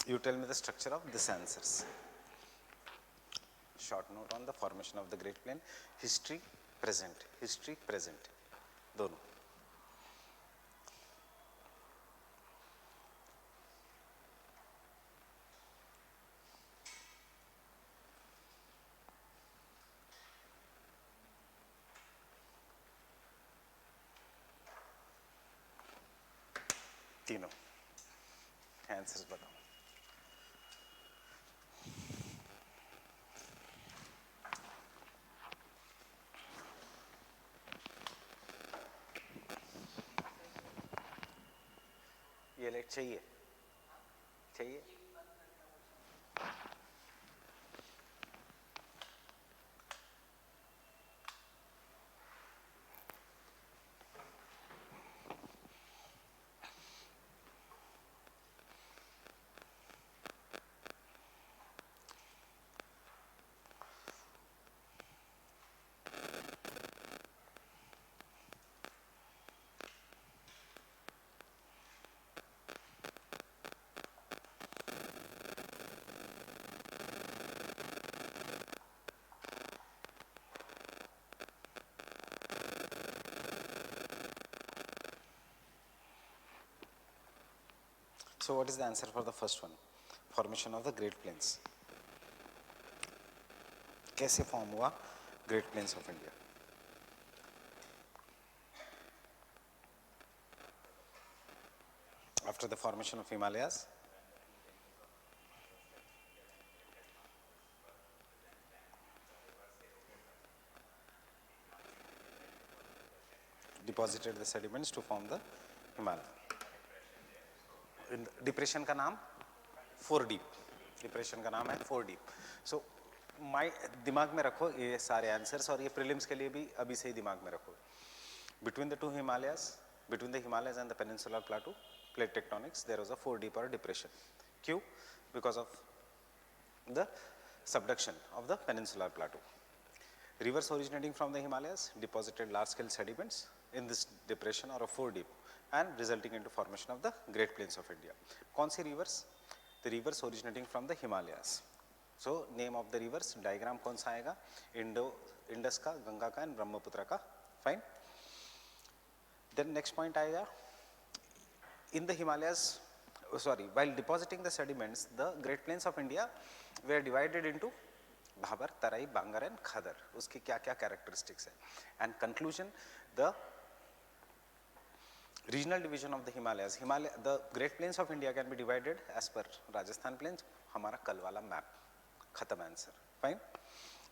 You tell me the structure of these answers. Short note on the formation of the Great Plain. History, present. दोनों. तीनों answers बताओ. ये light चाहिए. So what is the answer for the first one? Formation of the Great Plains. कैसे form हुआ Great Plains of India? After the formation of Himalayas. Deposited the sediments to form the Himalaya. Depression का नाम four deep. Depression का नाम है four deep. सो दिमाग में रखो ये सारे आंसर्स, और ये प्रीलिम्स के लिए भी अभी से ही दिमाग में रखो. Between the two Himalayas, between the Himalayas and the peninsular plateau plate tectonics, there was a fore deep और डिप्रेशन. क्यों? Because of the subduction of the peninsular plateau. Rivers originating from the Himalayas deposited large scale sediments in this depression or a four deep and resulting into formation of the Great Plains of India. कौन सी rivers? The rivers originating from the Himalayas. So name of the rivers, diagram कौन सा आएगा? Indus का, गंगा का and Brahmaputra का. Fine. Then next point आएगा, in the Himalayas, while depositing the sediments, the Great Plains of India were divided into Bhabar, Tarai, Bangar and Khadar. उसकी क्या क्या characteristics है? And conclusion, the regional division of the Himalayas. The Great Plains of India can be divided as per Rajasthan Plains. हमारा कल वाला map. खत्म answer. Fine.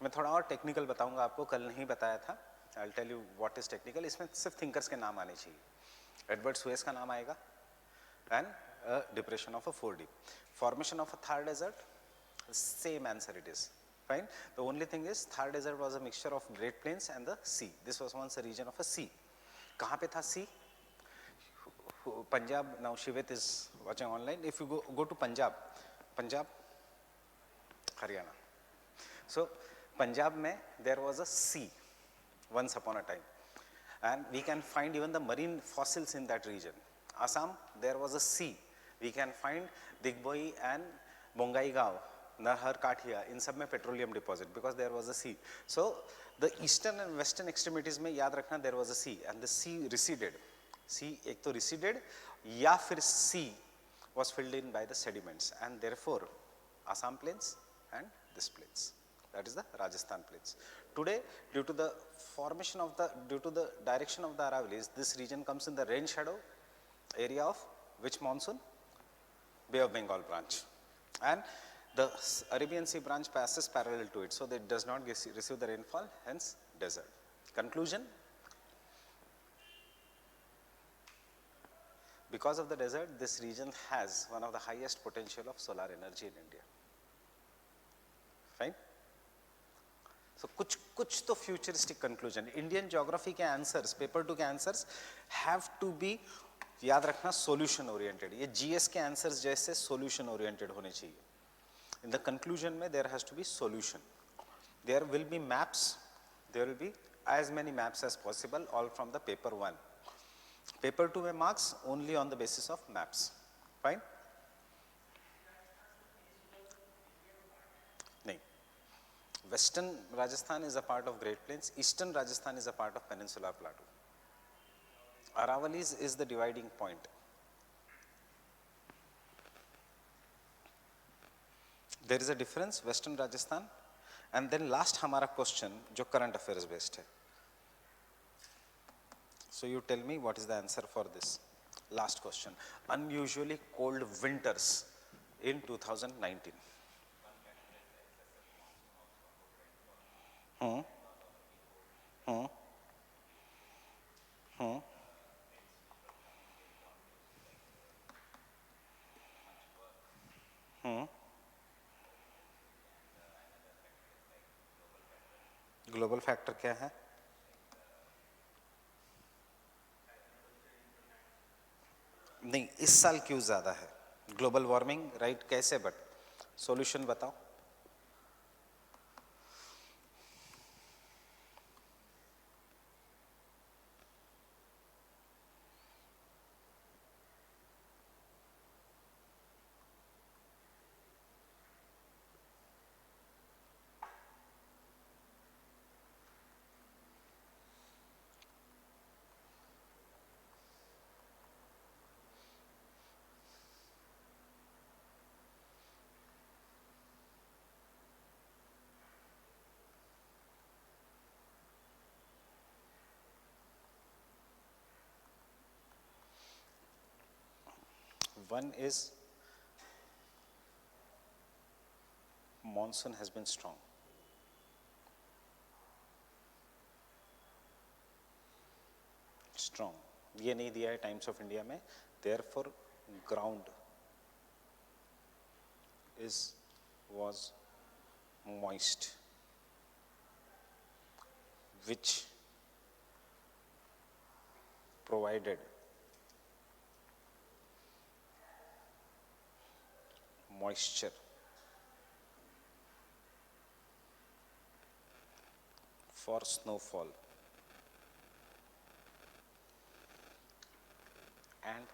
मैं थोड़ा और टेक्निकल बताऊंगा आपको, कल नहीं बताया था. I will tell you what is technical. इसमें सिर्फ थिंकर्स के नाम आने चाहिए. एडवर्ड सुएस का नाम आएगा and depression of a fore deep. Formation of a Thar desert, same answer it is. Fine. The only thing is Thar desert was a mixture of Great Plains and the sea. This was once a region of a sea. कहाँ पे था sea? Punjab. Now Shivit is watching online. If you go to Punjab, Haryana. So Punjab में there was a sea once upon a time, and we can find even the marine fossils in that region. Assam, there was a sea. We can find Digboi and Bongaigaon, Narhar, Kathia, in सब में petroleum deposit because there was a sea. So the eastern and western extremities में याद रखना there was a sea, and the sea receded. Sea एक तो receded या फिर sea was filled in by the sediments, and therefore Assam plains and this plains. That is the Rajasthan plains. Today, due to the direction of the Aravallis, this region comes in the rain shadow area of which monsoon? Bay of Bengal branch. And the Arabian Sea branch passes parallel to it, so that it does not receive the rainfall, hence desert. Conclusion? Because of the desert, this region has one of the highest potential of solar energy in India. Fine? So कुछ तो futuristic conclusion. Indian geography के answers, paper 2 के answers have to be, याद रखना, solution oriented. ये GS के answers जैसे solution oriented होने चाहिए. In the conclusion में there has to be solution. There will be maps. There will be as many maps as possible, all from the paper 1. Paper 2 में marks only on the basis of maps. Fine? Western Rajasthan is a part of Great Plains. Eastern Rajasthan is a part of Peninsular Plateau. Aravalli is the dividing point. There is a difference, Western Rajasthan. And then last हमारा question जो current affairs based है. So you tell me what is the answer for this. Last question. Unusually cold winters in 2019. Hmm. Hmm. Hmm. Hmm. Global factor क्या है? नहीं, इस साल क्यों ज्यादा है? Global warming, right? कैसे? बट सॉल्यूशन बताओ. One is monsoon has been strong. Strong. ये नहीं दिया है टाइम्स ऑफ इंडिया में. Therefore, ground was moist, which provided moisture for snowfall and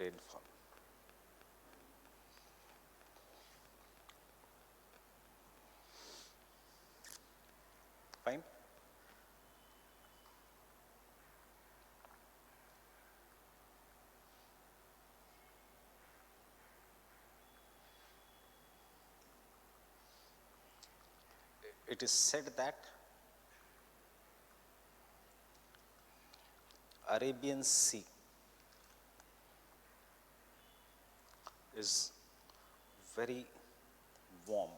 rainfall. Fine. It is said that Arabian Sea is very warm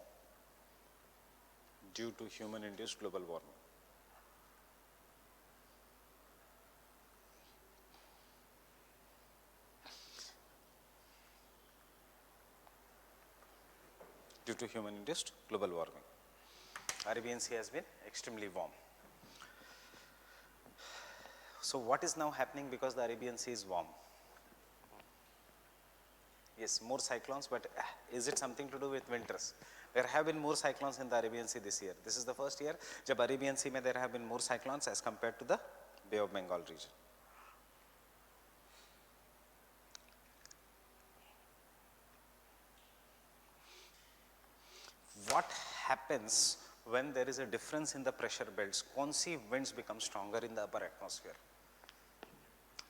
due to human-induced global warming. Due to human-induced global warming, Arabian Sea has been extremely warm. So what is now happening because the Arabian Sea is warm? Yes, more cyclones, but is it something to do with winters? There have been more cyclones in the Arabian Sea this year. This is the first year जब Arabian Sea में there have been more cyclones as compared to the Bay of Bengal region. What happens when there is a difference in the pressure belts? कौन सी winds become stronger in the upper atmosphere?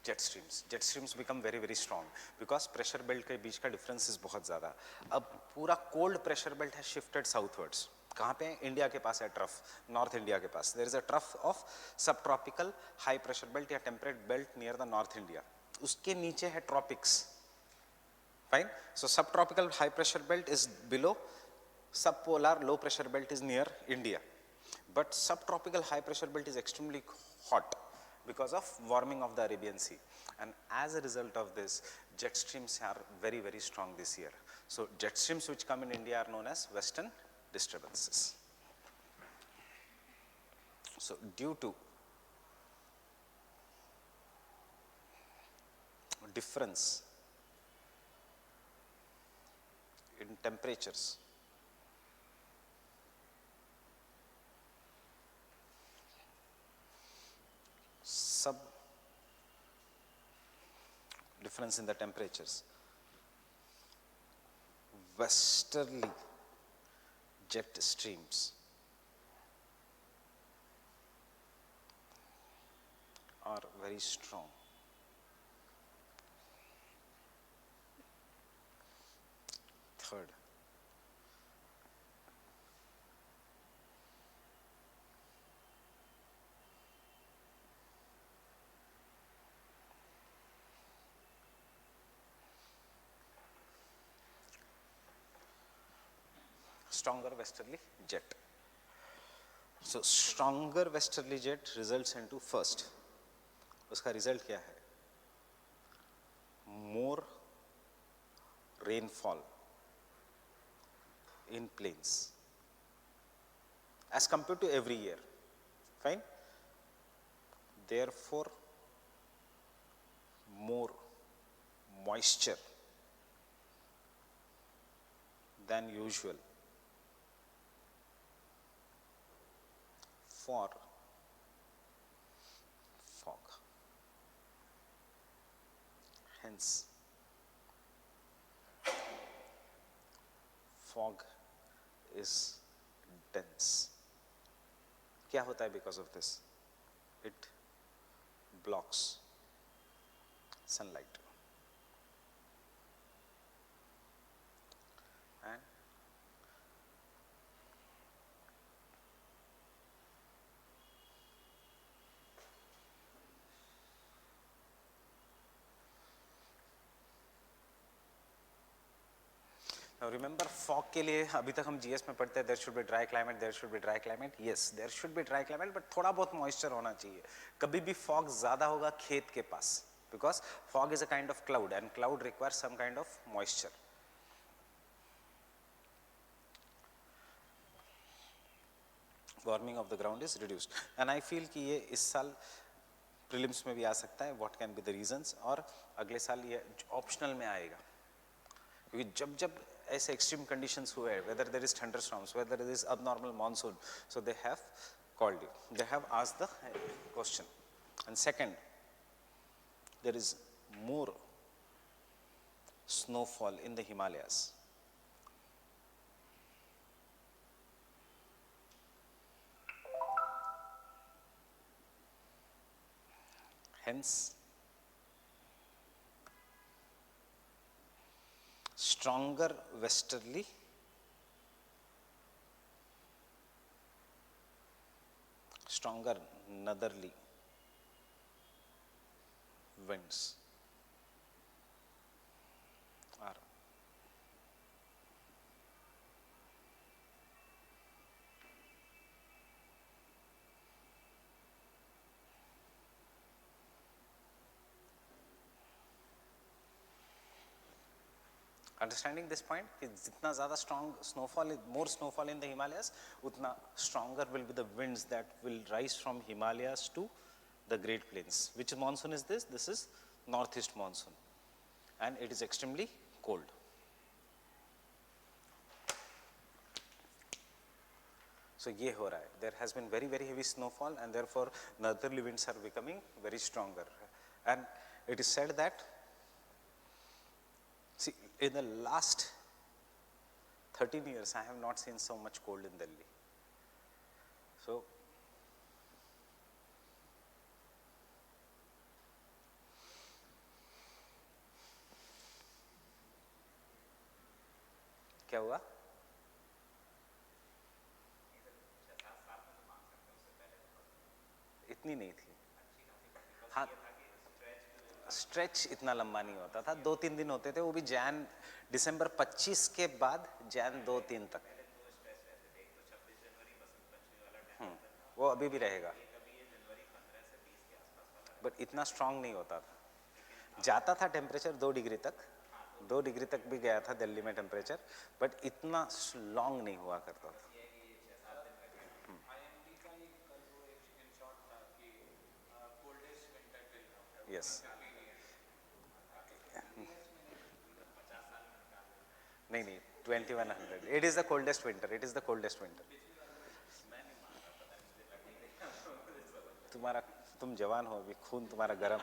Jet streams become very very strong because pressure belt के बीच का difference is बहुत ज़्यादा. अब पूरा cold pressure belt has shifted southwards. कहाँ पे? India के पास है ट्रफ, नॉर्थ इंडिया के पास. There is a trough of subtropical high pressure belt या temperate belt near the North India. उसके नीचे है tropics. Fine. So subtropical high pressure belt is below, subpolar low pressure belt is near India. But subtropical high pressure belt is extremely hot because of warming of the Arabian Sea, and as a result of this, jet streams are very very strong this year. So jet streams which come in India are known as western disturbances. So due to difference in temperatures, difference in the temperatures, westerly jet streams are very strong. Third, stronger westerly jet. So stronger westerly jet results into first, उसका result क्या है? More rainfall in plains as compared to every year. Fine. Therefore, more moisture than usual for fog. Hence, fog is dense. क्या होता है because of this? It blocks sunlight. And now remember, fog के लिए अभी तक हम GS में पढ़ते हैं there should be dry climate, there should be dry climate. Yes, there should be dry climate, but थोड़ा बहुत moisture होना चाहिए. कभी भी fog ज़्यादा होगा खेत के पास, because fog is a kind of cloud and cloud requires some kind of moisture. Warming of the ground is reduced, and I feel कि ये इस साल prelims में भी आ सकता है. What can be the reasons? और अगले साल ये optional में आएगा, क्योंकि जब जब ऐसे extreme conditions हुए, whether there is thunderstorms, whether there is abnormal monsoon, so they have called you, they have asked the question. And second, there is more snowfall in the Himalayas. Hence, stronger westerly stronger northerly winds are understanding this point कि जितना ज़्यादा strong snowfall, more snowfall in the Himalayas, उतना stronger will be the winds that will rise from Himalayas to the Great Plains. Which monsoon is this? This is northeast monsoon, and it is extremely cold. So ये हो रहा है. There has been very very heavy snowfall, and therefore northerly winds are becoming very stronger. And it is said that, see, in the last 13 years, I have not seen so much cold in Delhi. So, क्या हुआ? इतनी नहीं थी. हाँ, stretch इतना लंबा नहीं होता था, 2-3 दिन होते थे, वो भी दिसंबर 25 के बाद जैन 2-3 तक. वो अभी भी रहेगा, बट इतना स्ट्रांग नहीं होता था. जाता था टेम्परेचर 2 डिग्री तक, 2 डिग्री तक भी गया था दिल्ली में टेम्परेचर, बट इतना लॉन्ग नहीं हुआ करता था. यस. नहीं, 2100. It is the coldest winter, it is the coldest winter. तुम जवान हो, अभी खून तुम्हारा गर्म.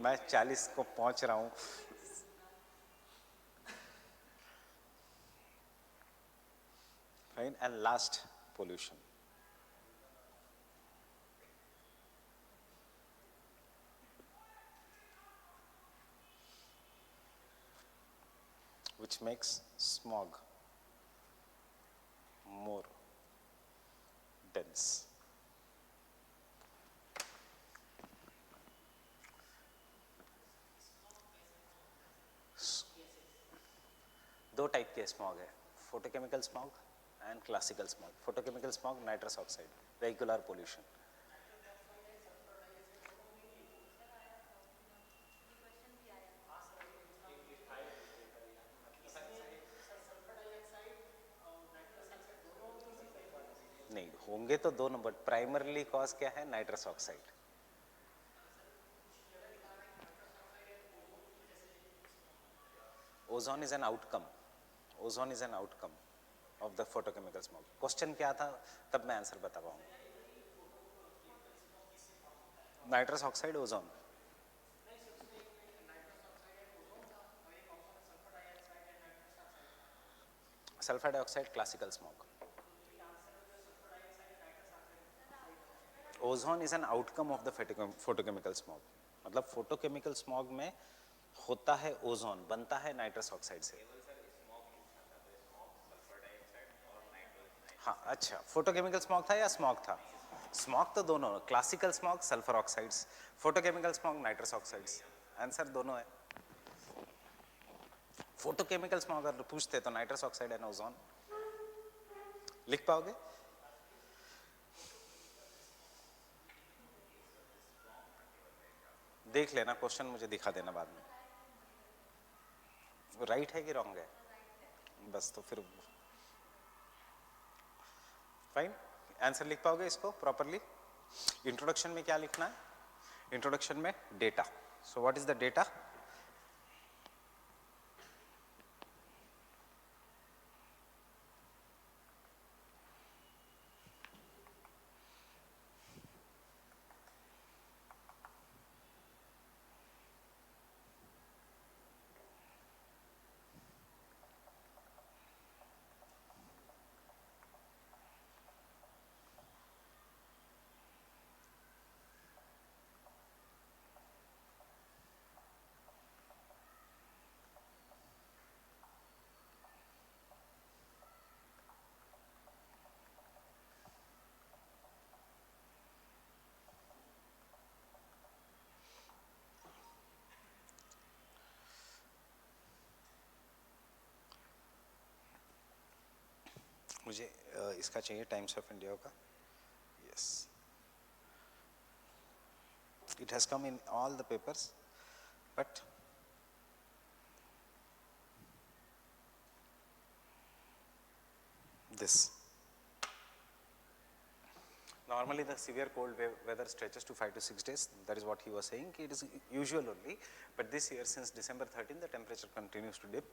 मैं 40 को पहुंच रहा हूँ. Fine. And last pollution. Which makes smog more dense. दो टाइप के स्मॉग है, photochemical smog and classical smog. Photochemical smog nitrous oxide, vehicular pollution. नहीं होंगे तो दोनों, बट प्राइमरली कॉज क्या है? Nitrous oxide. Ozone is an outcome. Ozone is an outcome of the photochemical smog. Question क्या था तब मैं आंसर बता पाऊंगा. Nitrous oxide, ozone. Sulphur dioxide classical smog. Ozone is an outcome of the photochemical smog. मतलब photochemical smog में होता है ओजोन, बनता है नाइट्रस ऑक्साइड से. हाँ अच्छा, फोटोकेमिकल स्मॉग था या स्मॉग था? स्मॉग तो दोनों, classical smog sulphur oxides, photochemical smog nitrous oxides. Answer दोनों है. फोटोकेमिकल स्मॉग अगर पूछते तो नाइट्रस ऑक्साइड एंड ओजोन. लिख पाओगे? देख लेना क्वेश्चन, मुझे दिखा देना बाद में. राइट है कि रॉन्ग है? बस तो फिर फाइन. आंसर लिख पाओगे इसको प्रॉपरली? इंट्रोडक्शन में क्या लिखना है? इंट्रोडक्शन में data. So what is the data? मुझे इसका चाहिए टाइम्स ऑफ इंडिया का. Yes, it has come in all the papers, but this. Normally the severe cold weather stretches to 5 to 6 days. That is what he was saying. It is usual only, but this year since December 13 the temperature continues to dip.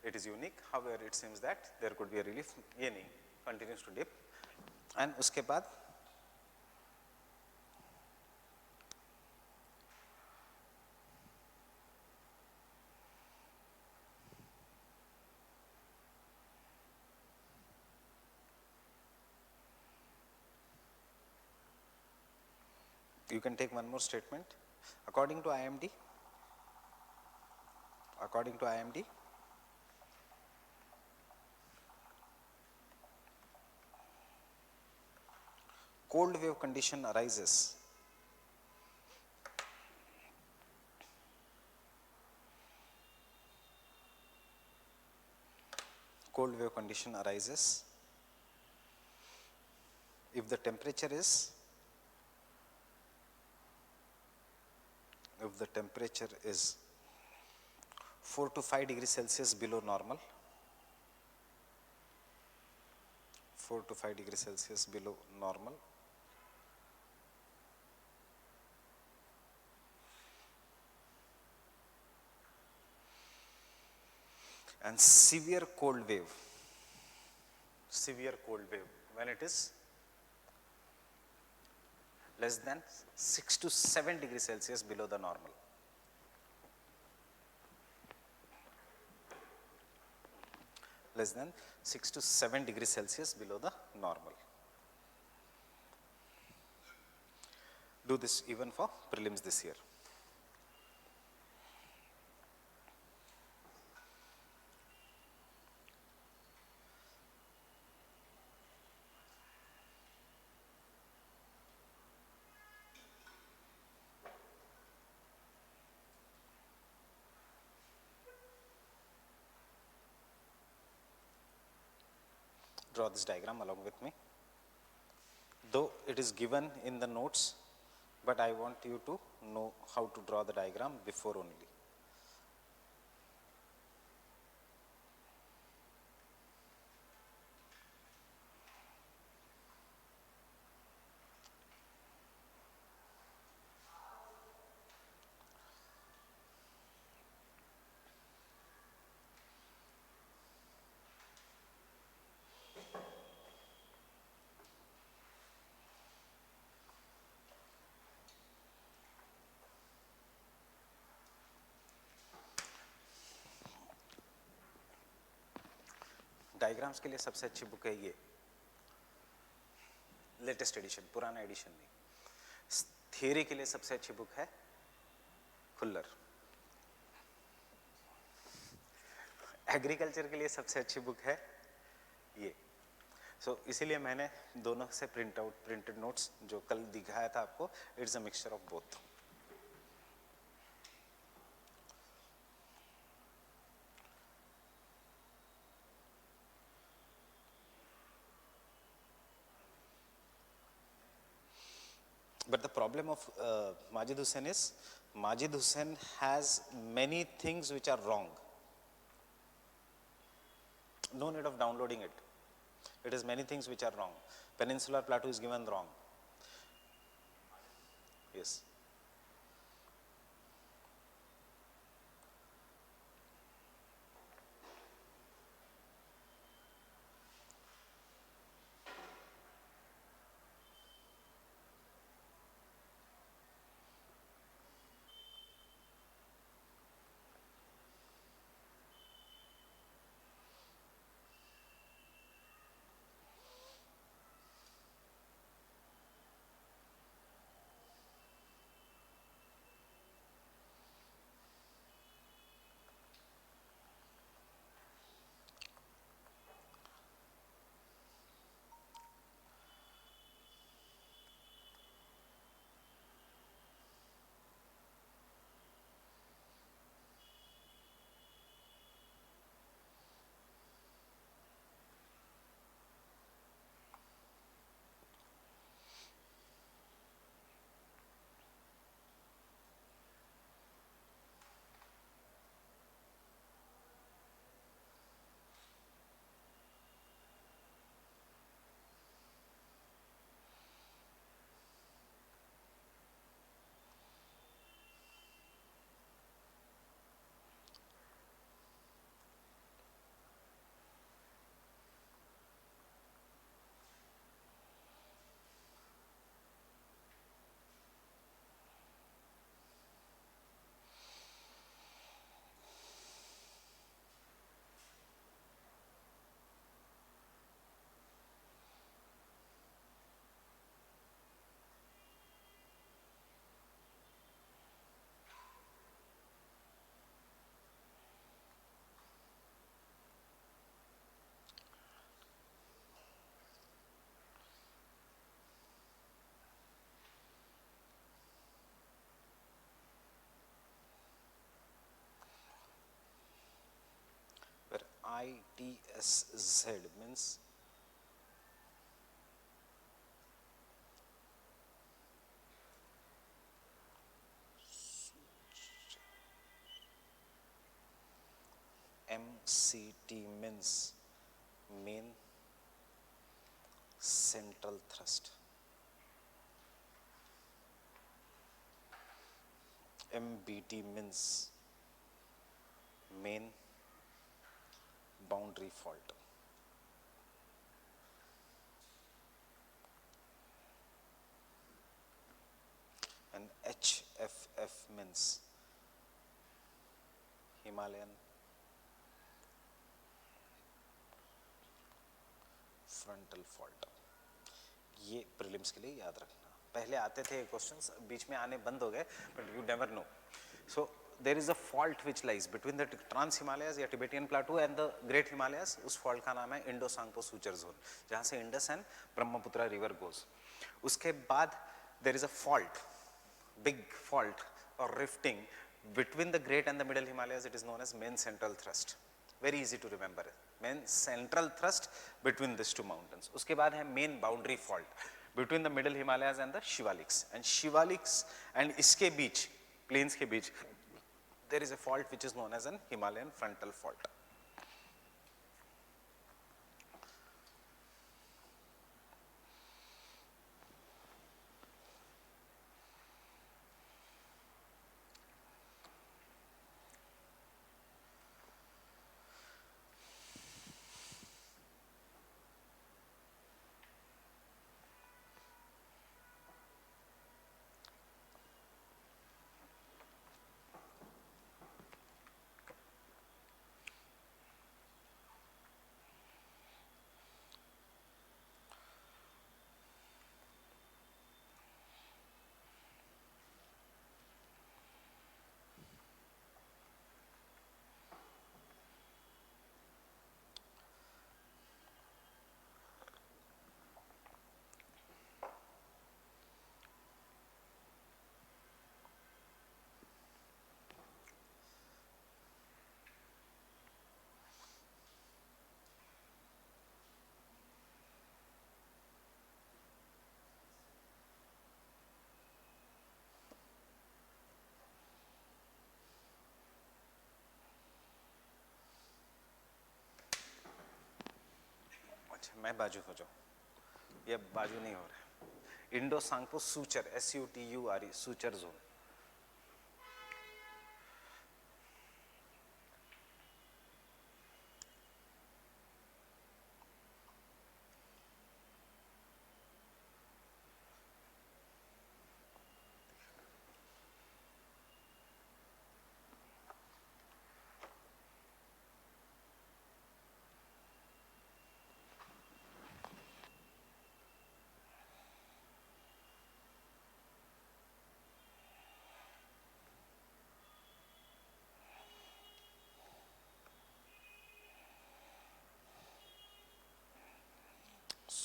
It is unique. However, it seems that there could be a relief. ये नहीं, continues to dip. And उसके बाद you can take one more statement. According to IMD, cold wave condition arises if the temperature is 4 to 5 degrees Celsius below normal. 4 to 5 degrees Celsius below normal. And severe cold wave when it is less than 6 to 7 degrees Celsius below the normal. less than 6 to 7 degrees Celsius below the normal. Do this even for prelims this year. Draw this diagram along with me. Though it is given in the notes, but I want you to know how to draw the diagram before only. Diagrams के लिए सबसे अच्छी book है ये, latest edition, पुराना addition नहीं। Theory के लिए सबसे अच्छी बुक है खुल्लर। एग्रीकल्चर के लिए सबसे अच्छी बुक है ये। इसीलिए मैंने दोनों से प्रिंटेड नोट्स जो कल दिखाया था आपको, it's a mixture of both. But the problem of Majid Hussain is, Majid Hussain has many things which are wrong. No need of downloading it. It is many things which are wrong. Peninsular Plateau is given wrong. Yes. ITSZ means MCT means main central thrust. MBT means main boundary fault. And HFF means Himalayan frontal fault, ये prelims के लिए याद रखना। पहले आते थे questions, बीच में आने बंद हो गए, but you never know. So there is a fault which lies between the trans Himalayas या Tibetan plateau and the great Himalayas. उस फॉल्ट का नाम है इंडो सांगपो सूचर जोन, जहाँ से Indus and Brahmaputra river goes. उसके बाद there is a fault, big fault or rifting between the great and the middle Himalayas. It is known as main central thrust. Very easy to remember. Main central thrust between these two mountains. उसके बाद है main boundary fault between the middle Himalayas and the Shivaliks. And Shivaliks and इसके बीच, plains के बीच, there is a fault which is known as an Himalayan frontal fault. मैं बाजू हो जाऊं, ये बाजू नहीं हो रहा है। Indo Tsangpo suture, SUTURE, suture zone.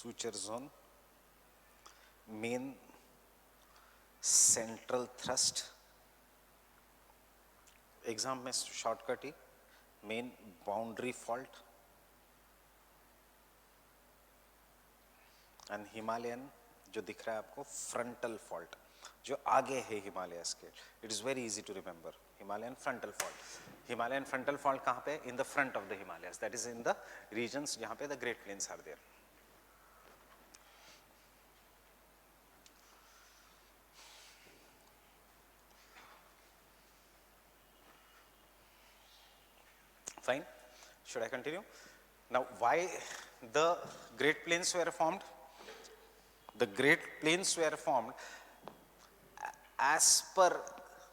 Suture zone, main central thrust, exam में शॉर्टकट ही, main boundary fault and Himalayan जो दिख रहा है आपको फ्रंटल फॉल्ट, जो आगे है हिमालयस के। It is very easy to remember, Himalayan frontal fault. Himalayan frontal fault कहाँ पे? In the front of the Himalayas, that is in the regions जहाँ पे the Great Plains are there. Fine. Should I continue? Now, why the Great Plains were formed? The Great Plains were formed as per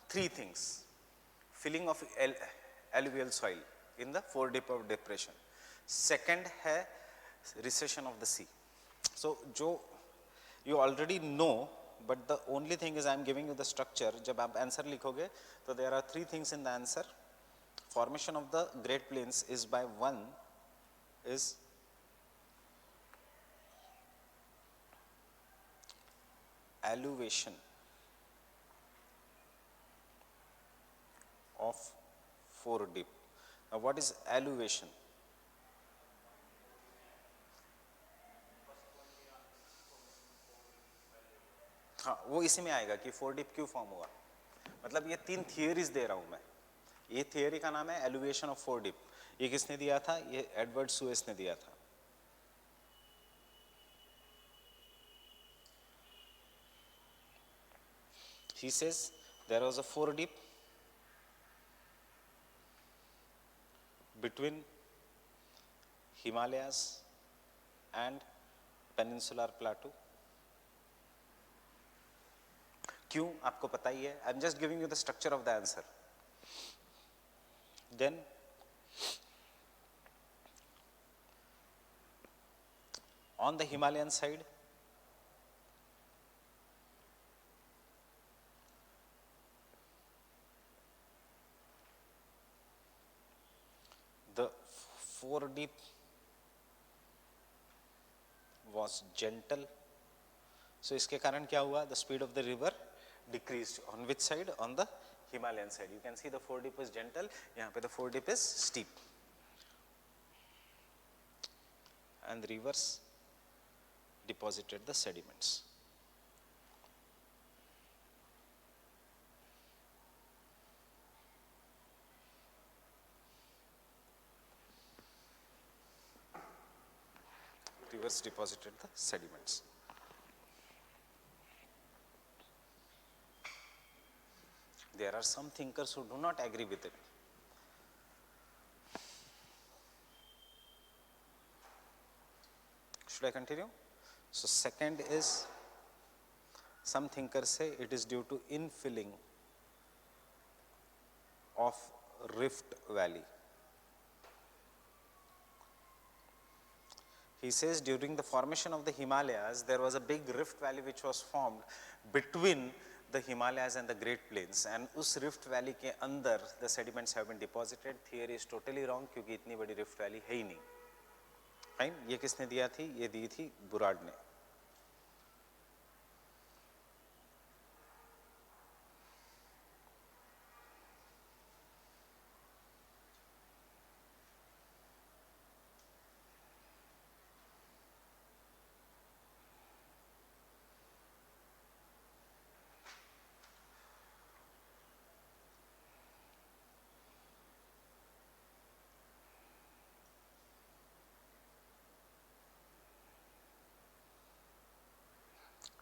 three things: filling of alluvial soil in the four-dip of depression. Second है recession of the sea. So, जो you already know, but the only thing is I am giving you the structure. जब आप answer लिखोगे, तो there are three things in the answer. Formation of the Great Plains is by one is alluvation of four dip. Now what is alluvation? हाँ, वो इसी में आएगा कि फोर डिप क्यों फॉर्म हुआ। मतलब ये तीन थियरीज दे रहा हूं मैं। ये थियरी का नाम है एलुवेशन ऑफ फोर डिप। ये किसने दिया था? ये एडवर्ड सुएस ने दिया था। He says there was a four dip between Himalayas and peninsular plateau. क्यों? आपको पता ही है। I am just giving you the structure of the answer. Then On the Himalayan side, the four deep was gentle. So इसके कारण क्या हुआ? The speed of the river decreased. On which side? On the Himalayan side. You can see the four deep is gentle. यहाँ पे the four deep is steep. And the rivers deposited the sediments. Rivers deposited the sediments. There are some thinkers who do not agree with it. Should I continue? So second is, some thinkers say it is due to infilling of Rift Valley. He says during the formation of the Himalayas, there was a big rift valley which was formed between the Himalayas and the Great Plains, and उस rift valley के अंदर the sediments have been deposited. Theory is totally wrong क्योंकि इतनी बड़ी rift valley है ही नहीं. Fine? ये किसने दिया थी? ये दी थी बुराड ने.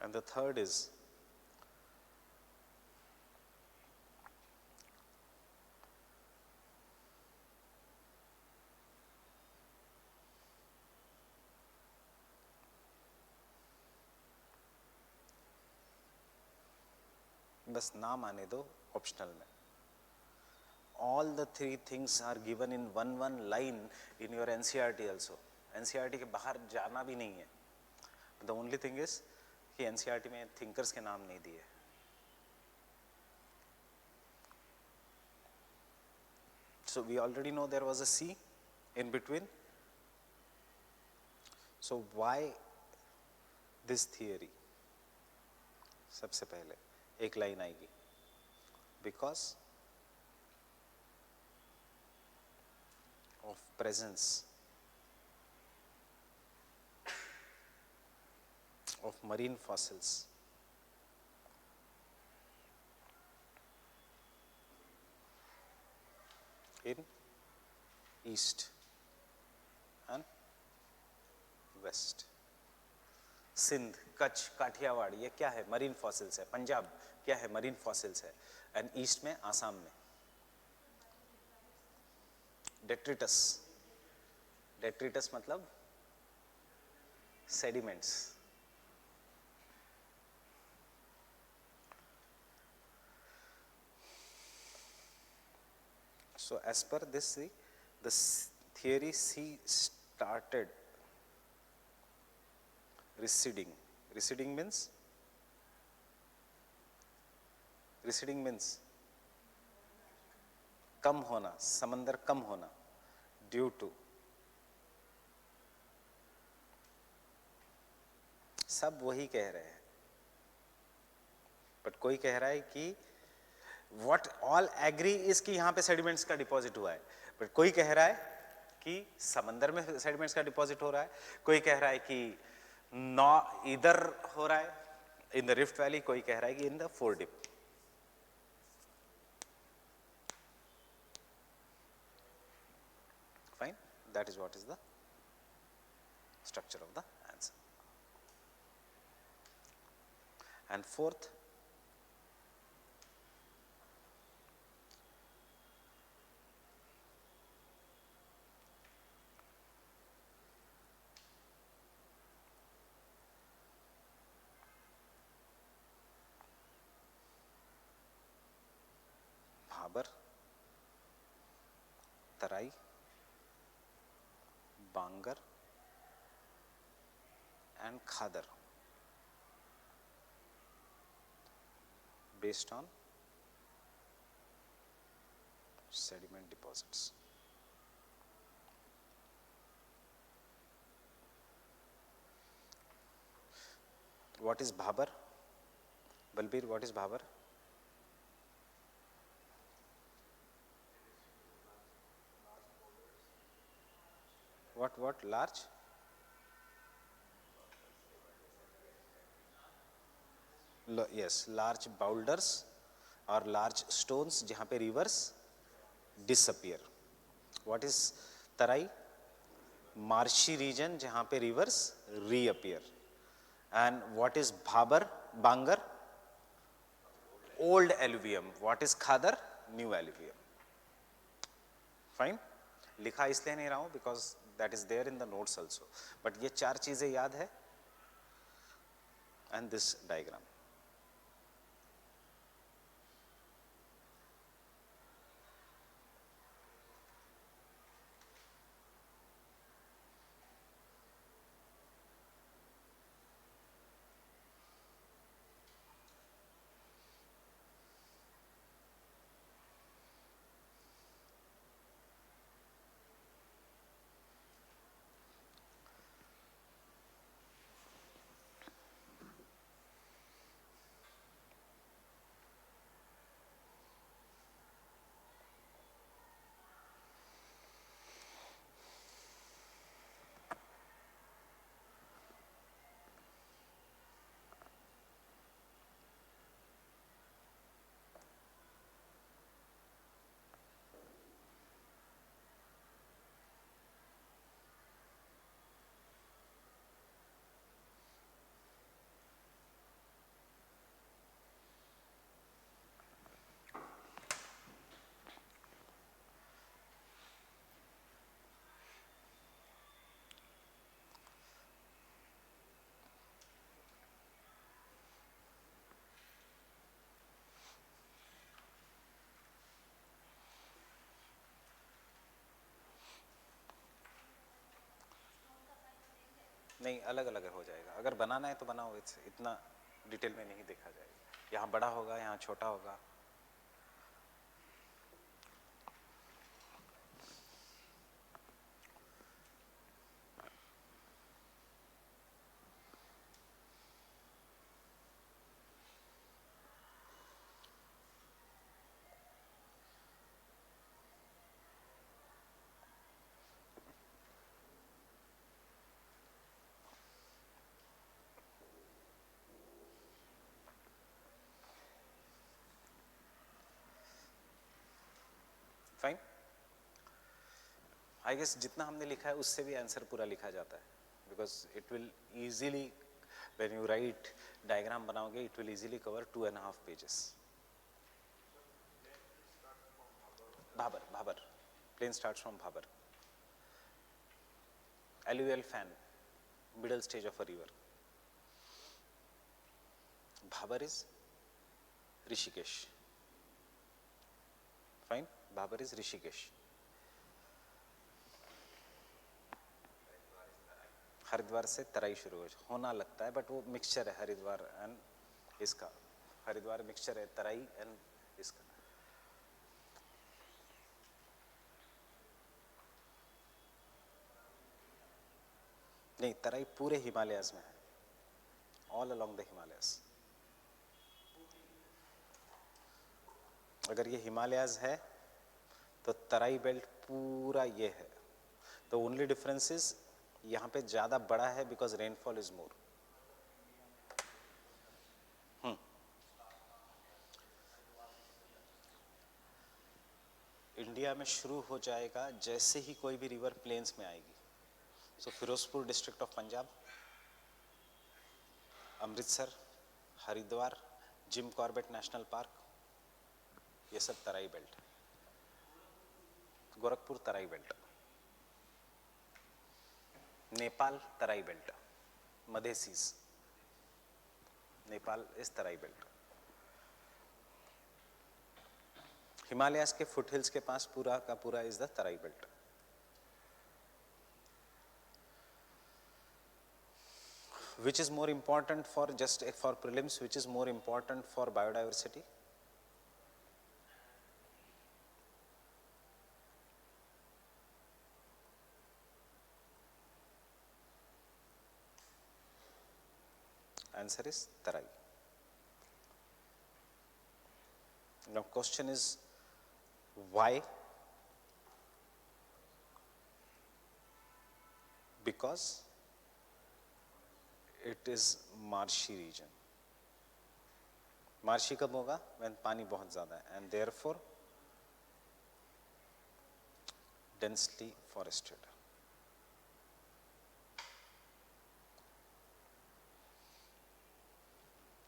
And the third is, बस नाम आने दो ऑप्शनल में. All the three things are given in one line in your NCERT also. NCERT के बाहर जाना भी नहीं है. The only thing is कि NCERT में thinkers के नाम नहीं दिए. So we already know there was a sea in between. So why this theory? सबसे पहले एक लाइन आएगी. Because of presence of marine fossils in east and west. Sindh, Kutch, Kathiawar, ये क्या है? मरीन फॉसिल्स है. पंजाब क्या है? मरीन फॉसिल्स है. एंड ईस्ट में आसाम में डेट्रिटस. डेट्रिटस मतलब sediments. So as per this, the theory sea started receding. Receding means कम होना, समंदर कम होना, ड्यू टू. सब वही कह रहे हैं, बट कोई कह रहा है कि व्हाट ऑल एग्री इज कि यहाँ पे सेडिमेंट्स का डिपॉजिट हुआ है, बट कोई कह रहा है कि समंदर में सेडिमेंट्स का डिपॉजिट हो रहा है. कोई कह रहा है कि नॉ इधर हो रहा है इन द रिफ्ट वैली. कोई कह रहा है कि in the fore deep. Fine, that is what is the structure of the answer. And fourth, Bhabar, Terai, Bangar and Khadar based on sediment deposits. What is Bhabar? Balbir, what is Bhabar? What? Large? Yes, large boulders or large stones जहाँ पे rivers disappear. What is Tarai? Marshy region जहाँ पे rivers reappear. And what is Bhabar? Bangar? Old alluvium. What is Khadar? New alluvium. Fine? लिखा इसलिए नहीं रहा हूँ because that is there in the notes also. But ये चार चीजें याद है and this diagram. नहीं, अलग अलग हो जाएगा. अगर बनाना है तो बनाओ. इतना डिटेल में नहीं देखा जाएगा. यहाँ बड़ा होगा, यहाँ छोटा होगा. फाइन. आई गेस जितना हमने लिखा है उससे भी आंसर पूरा लिखा जाता है. Because it will easily when you write diagram बनाओगे it will easily cover 2.5 pages. Bhabar plain starts from Bhabar. alluvial fan, middle stage of a river. Bhabar is Rishikesh. Fine. Bhabar is Rishikesh. Haridwar से तराई शुरू होना लगता है, बट वो mixture है Haridwar and इसका. Haridwar mixture है तराई एंड इसका. नहीं, तराई पूरे हिमालयाज में है, ऑल अलोंग द हिमालयाज. अगर ये हिमालयाज है तो तराई बेल्ट पूरा ये है. द ओनली डिफरेंस इज यहाँ पे ज्यादा बड़ा है because rainfall is more. India में शुरू हो जाएगा जैसे ही कोई भी रिवर प्लेन्स में आएगी. So Firozpur district of Punjab, Amritsar, Haridwar, Jim Corbett national park, ये सब Terai belt. Gorakhpur Terai belt. Nepal Terai belt. Madhesis, Nepal is Terai belt. Himalayas के फुटहिल्स के पास पूरा का पूरा is the Terai belt. which is more important for just for prelims, which is more important for biodiversity? Answer is Tarai. Now question is why? Because it is marshy region. Marshy कब होगा? when पानी बहुत ज़्यादा है, and therefore densely forested.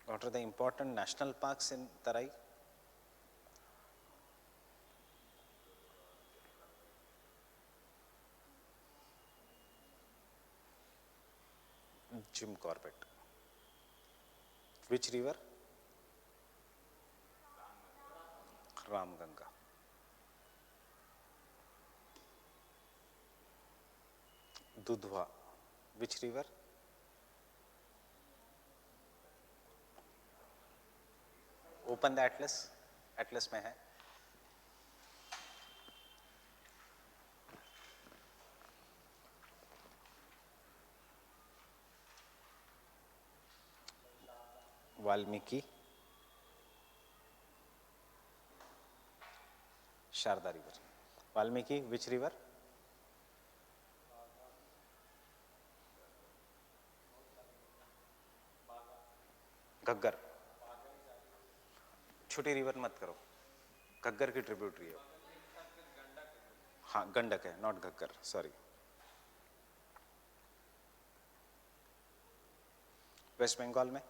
What are the important national parks in Tarai? Jim Corbett. Which river? Ramganga. Dudhwa. Which river? Open the atlas. Atlas में है. Valmiki, Sharda river. Valmiki, which river? Ghaggar. छोटी river मत करो, घग्गर की ट्रिब्यूटरी है. हाँ गंडक है, नॉट घग्गर, सॉरी. वेस्ट बंगाल में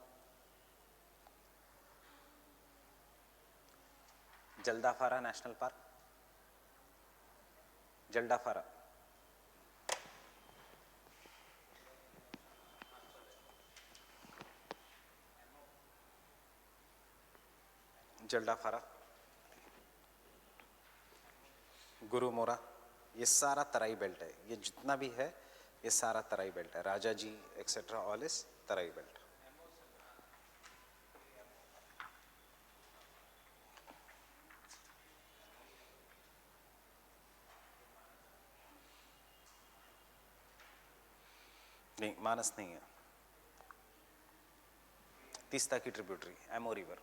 जल्दाफारा नेशनल पार्क. जल्दाफारा. जल्दाफारा, गुरुमोरा, ये सारा तराई बेल्ट है. ये जितना भी है ये सारा तराई बेल्ट है. Rajaji etcetera all is Terai belt. नहीं, मानस नहीं है. तीस्ता की tributary Amo river.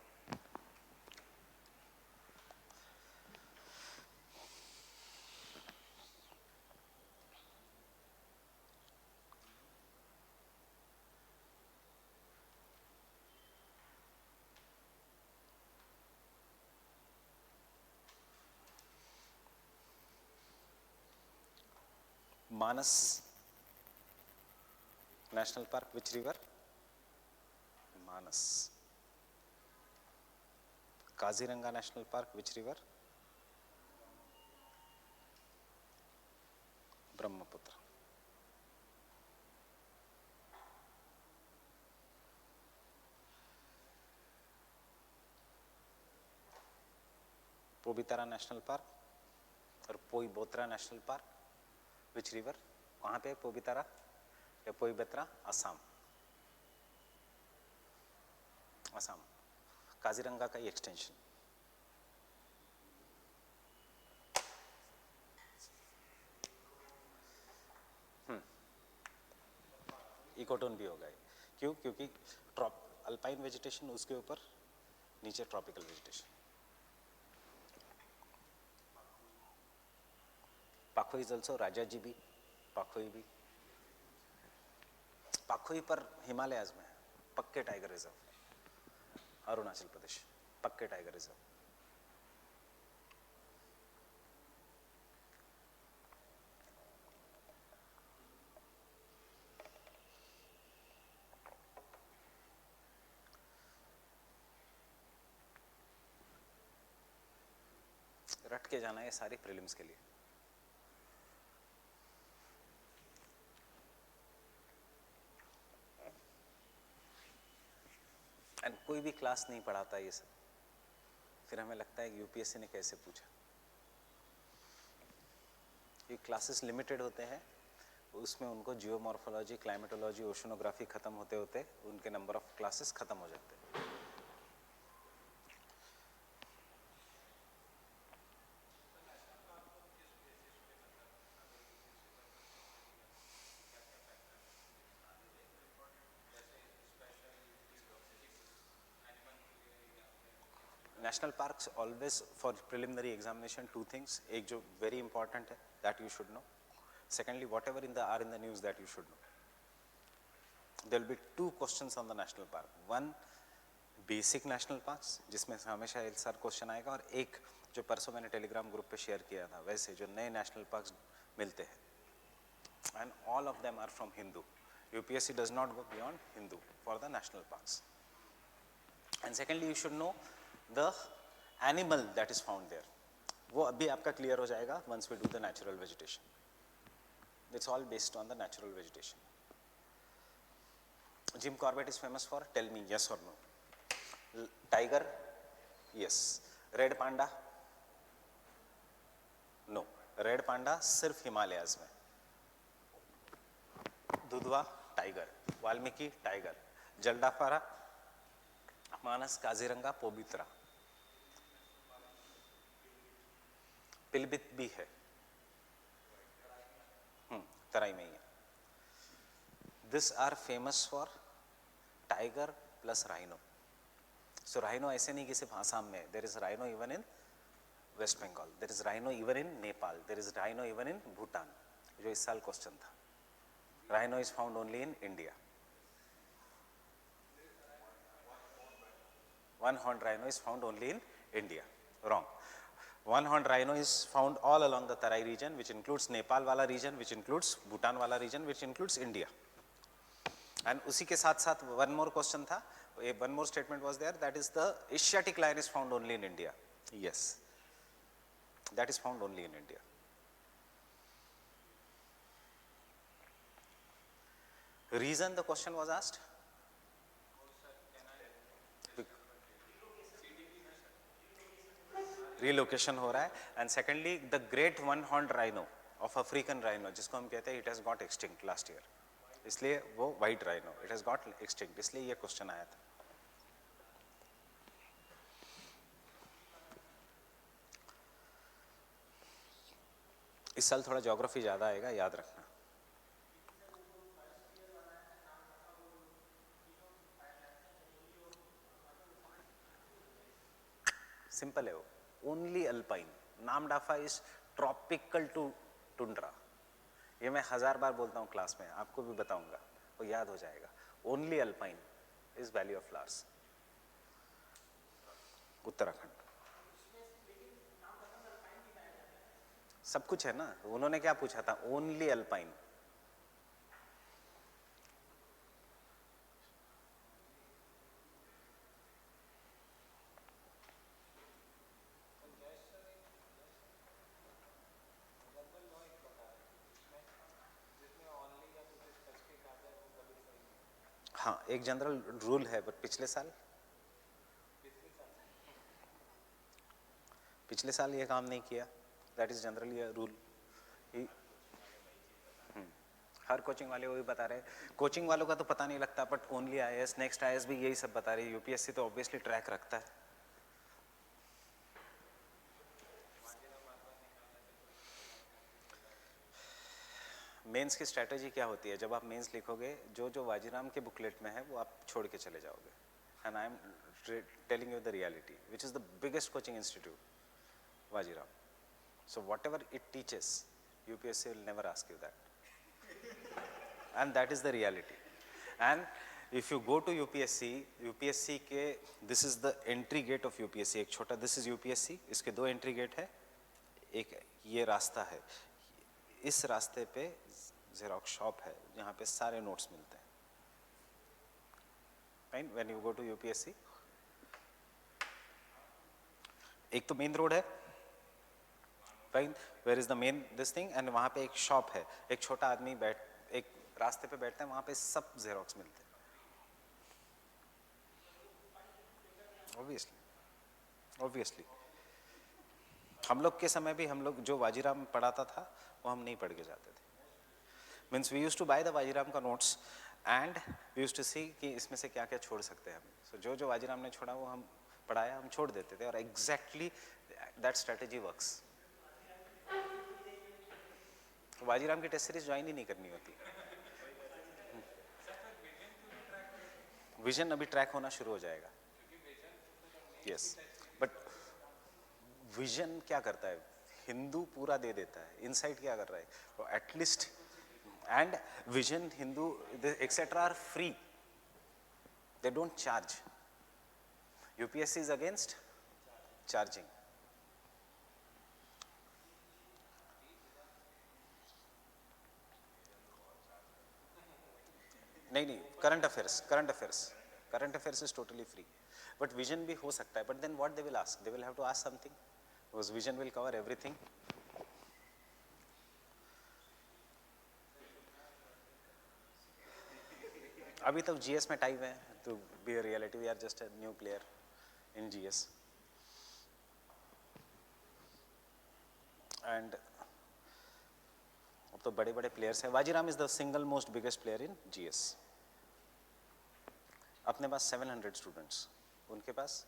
Manas national park, which river? Manas. Kaziranga national park, which river? Brahmaputra. Pobitora national park और Pobitora national park, which river? कहाँ पे पोबितरा या पोईबेत्रा? असम. असम. काजीरंगा का ही एक्सटेंशन. इकोटोन भी होगा. क्यों? क्योंकि अल्पाइन वेजिटेशन उसके ऊपर, नीचे tropical vegetation. Pakhui is also, Rajaji भी, पाखोई भी. पाखोई पर हिमालयाज में पक्के टाइगर रिजर्व. अरुणाचल प्रदेश पक्के टाइगर रिजर्व. रट के जाना है सारी प्रीलिम्स के लिए. एंड कोई भी क्लास नहीं पढ़ाता ये सब. फिर हमें लगता है कि यूपीएससी ने कैसे पूछा. ये क्लासेस लिमिटेड होते हैं, उसमें उनको जियोमॉर्फोलॉजी, क्लाइमेटोलॉजी, ओशनोग्राफी खत्म होते होते उनके नंबर ऑफ क्लासेस खत्म हो जाते हैं। National parks always for preliminary examination two things, एक जो वेरी इंपॉर्टेंट है that you should know, secondly whatever are in the news that you should know. There will be two questions on the national park. One basic national parks जिसमें हमेशा एक sir question आएगा, और एक जो परसों मैंने टेलीग्राम ग्रुप पे शेयर किया था वैसे जो नए नेशनल पार्क्स मिलते हैं, and all of them are from Hindu. UPSC does not go beyond Hindu for the national parks. And secondly you should know the animal that is found there. वो अभी आपका क्लियर हो जाएगा once we do the natural vegetation. It's all based on the natural vegetation. Jim Corbett is famous for, tell me yes or no. Tiger, yes. Red panda, no. Red panda सिर्फ हिमालयाज में. Dudhwa tiger, Valmiki tiger, Jaldapara, मानस, काजीरंगा, पोबित्रा. पिलबित भी है, तराई में ही है. This are famous for tiger plus rhino. So rhino ऐसे नहीं कि सिर्फ आसाम में. There is rhino even in West Bengal. There is rhino even in Nepal. There is rhino even in Bhutan. जो इस साल क्वेश्चन था. Rhino is found only in India. One-horned rhino is found only in India. Wrong. One-horned rhino is found all along the Tarai region, which includes Nepal वाला region, which includes Bhutan वाला region, which includes India. And उसी के साथ साथ one more question था, one more statement was there, that is the Asiatic lion is found only in India. Yes, that is found only in India. Reason the question was asked? Relocation हो रहा है. And secondly, the great one-horned rhino of African rhino, जिसको हम कहते हैं, it has got extinct last year. इसलिए वो white rhino, it has got extinct, इसलिए ये क्वेश्चन आया था. इस साल थोड़ा ज्योग्राफी ज़्यादा आएगा, याद रखना. सिंपल है वो, only alpine. Namdapha is tropical to tundra. ये मैं 1000 बार बोलता हूँ क्लास में, आपको भी बताऊंगा, वो याद हो जाएगा. Only alpine is valley of flowers, Uttarakhand. सब कुछ है ना. उन्होंने क्या पूछा था? Only alpine. हाँ, एक जनरल रूल है, बट पिछले साल ये काम नहीं किया. That is generally a rule. Her coaching वाले वही बता रहे. कोचिंग वालों का तो पता नहीं लगता, but only IAS, next IAS भी यही सब बता रहे. यूपीएससी तो ऑब्वियसली ट्रैक रखता है. मेंस की स्ट्रैटेजी क्या होती है? जब आप मेंस लिखोगे, जो जो वाजीराम के बुकलेट में है वो आप छोड़ के चले जाओगे. And I am telling you the reality, which is the biggest coaching institute, Vajiram. So whatever it teaches, UPSC will never ask you that. And that is the reality. And if you go to UPSC के, this is the entry gate of UPSC. एक छोटा, this is UPSC, इसके 2 entry gate है. एक ये रास्ता है, इस रास्ते पे जेरोक्स शॉप है जहाँ पे सारे नोट्स मिलते हैं. Fine, when you go to UPSC, एक तो मेन रोड है, fine, where is the main this thing, and वहाँ पे एक शॉप है. एक छोटा आदमी एक रास्ते पे बैठता है, वहाँ पे सब जेरोक्स मिलते हैं. ऑब्वियसली हम लोग के समय भी, हम लोग जो वाजीराम पढ़ाता था वो हम नहीं पढ़ के जाते थे. Means we use to buy the Vajiram का notes and we use to see कि इसमें से क्या क्या छोड़ सकते हैं हम. सो जो जो वाजीराम ने छोड़ा वो हम पढ़ाया, हम छोड़ देते थे, और exactly that strategy works. Vajiram की टेस्ट सीरीज ज्वाइन ही नहीं करनी होती. विजन अभी ट्रैक होना शुरू हो जाएगा. यस, बट विजन क्या करता है? हिंदू पूरा दे देता है, इनसाइट क्या कर रहा है? तो at least, and vision, Hindu etcetera are free, they don't charge. UPSC is against charging. नहीं नहीं, current affairs is totally free. But vision भी हो सकता है, but then what they will ask? They will have to ask something, because vision will cover everything. अभी तक GS में time है to be a reality. We are just a new player in GS. And अब तो बड़े बड़े players हैं. Vajiram is the single most biggest player in GS. अपने पास 700 स्टूडेंट्स, उनके पास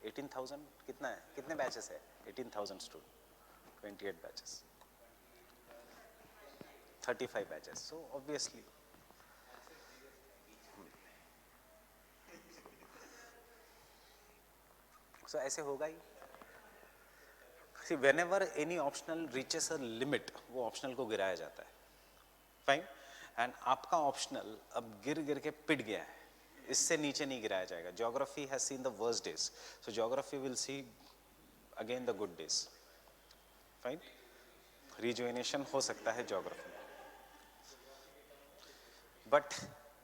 18,000. कितना है, कितने बैचेस है? 18,000 student, 28 batches, 35 batches. So obviously so ऐसे होगा ही. See, whenever any optional reaches a limit, वो ऑप्शनल को गिराया जाता है. फाइन. एंड आपका ऑप्शनल अब गिर गिर के पिट गया है, इससे नीचे नहीं गिराया जाएगा. Geography has seen the worst days, so geography will see again the good days. Fine. Rejuvenation हो सकता है ज्योग्राफी, बट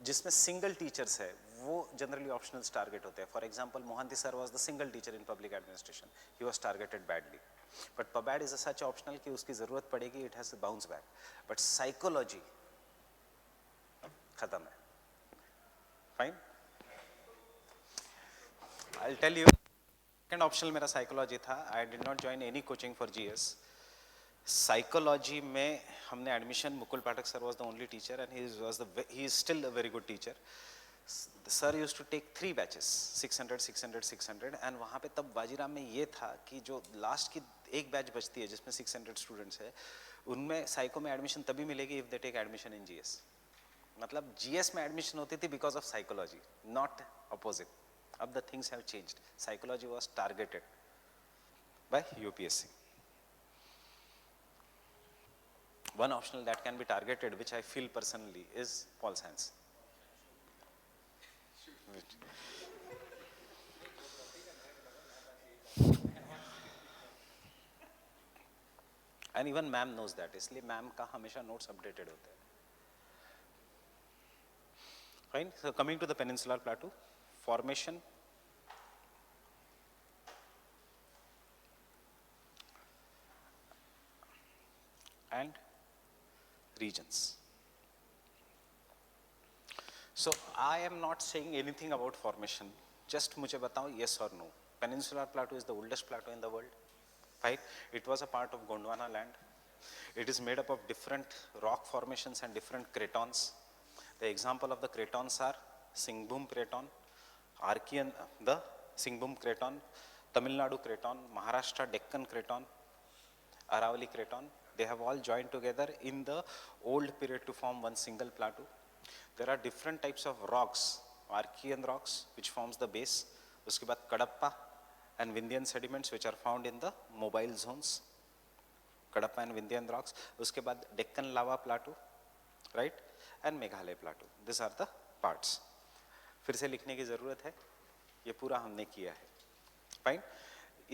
जिसमें सिंगल टीचर्स है वो जनरली ऑप्शनल्स टारगेट होते हैं. For example, Mohanty sir was the single teacher in public administration. He was targeted badly. But PubAd is a such optional कि उसकी जरूरत पड़ेगी, it has to bounce back. But psychology खत्म है. Fine. I will tell you, second optional मेरा psychology था. I did not join any coaching for GS. Psychology में हमने admission, Mukul Pathak sir was the only teacher and he is still a very good teacher. Sir used to take 3 batches, 600 600 600. And वहाँ पे तब वाजीराम में ये था कि जो लास्ट की एक बैच बचती है जिसमें 600 स्टूडेंट्स है, उनमें साइको में एडमिशन तभी मिलेगी if they take admission in GS. मतलब जीएस में एडमिशन होती थी because of psychology, not opposite. अब the things have changed. Psychology was targeted by UPSC. One optional that can be targeted, which I feel personally, is Pol Science. And even ma'am knows that, इसलिए ma'am का हमेशा notes updated होते हैं. Fine. So coming to the Peninsular Plateau, formation. And regions. So I am not saying anything about formation. Just मुझे बताओ yes or no. Peninsular Plateau is the oldest plateau in the world. Right? It was a part of Gondwana land. It is made up of different rock formations and different cratons. The example of the cratons are Singhbhum Craton, Archean, the Singhbhum Craton, Tamil Nadu Craton, Maharashtra Deccan Craton, Aravalli Craton. They have all joined together in the old period to form one single plateau. There are different types of rocks, Archean rocks, which forms the base. Uske baad Kadapa and Vindhyan sediments, which are found in the mobile zones. Kadapa and Vindhyan rocks. Uske baad Deccan lava plateau, right? And Meghalaya plateau. These are the parts. फिर से लिखने की जरूरत है, ये पूरा हमने किया है. Fine.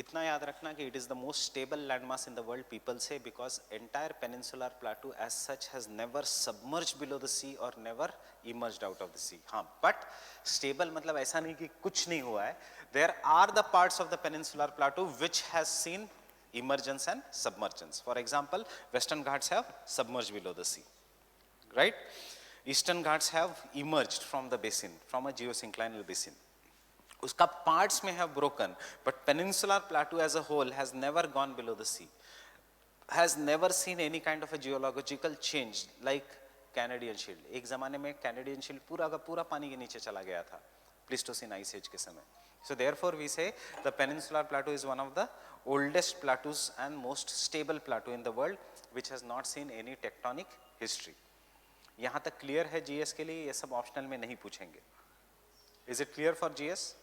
इतना याद रखना कि it is the most stable landmass in the world, people say, because entire peninsular plateau as such has never submerged below the sea or never emerged out of the sea. हाँ, but stable मतलब ऐसा नहीं कि कुछ नहीं हुआ है. There are the parts of the peninsular plateau which has seen emergence and submergence. For example, Western Ghats have submerged below the sea, right? Eastern Ghats have emerged from the basin, from a geosynclinal basin. उसका parts may have broken, but peninsular plateau as a whole has never gone below the sea. has never seen any kind of a geological change like Canadian shield. एक ज़माने में Canadian shield पूरा का पूरा पानी के नीचे चला गया था प्लीस्टोसिन आइस एज के समय. So therefore we say the peninsular plateau is one of the oldest plateaus and most stable plateau in the world which has not seen any tectonic history. यहाँ तक क्लियर है GS के लिए, ये सब optional में नहीं पूछेंगे. Is it clear for GS?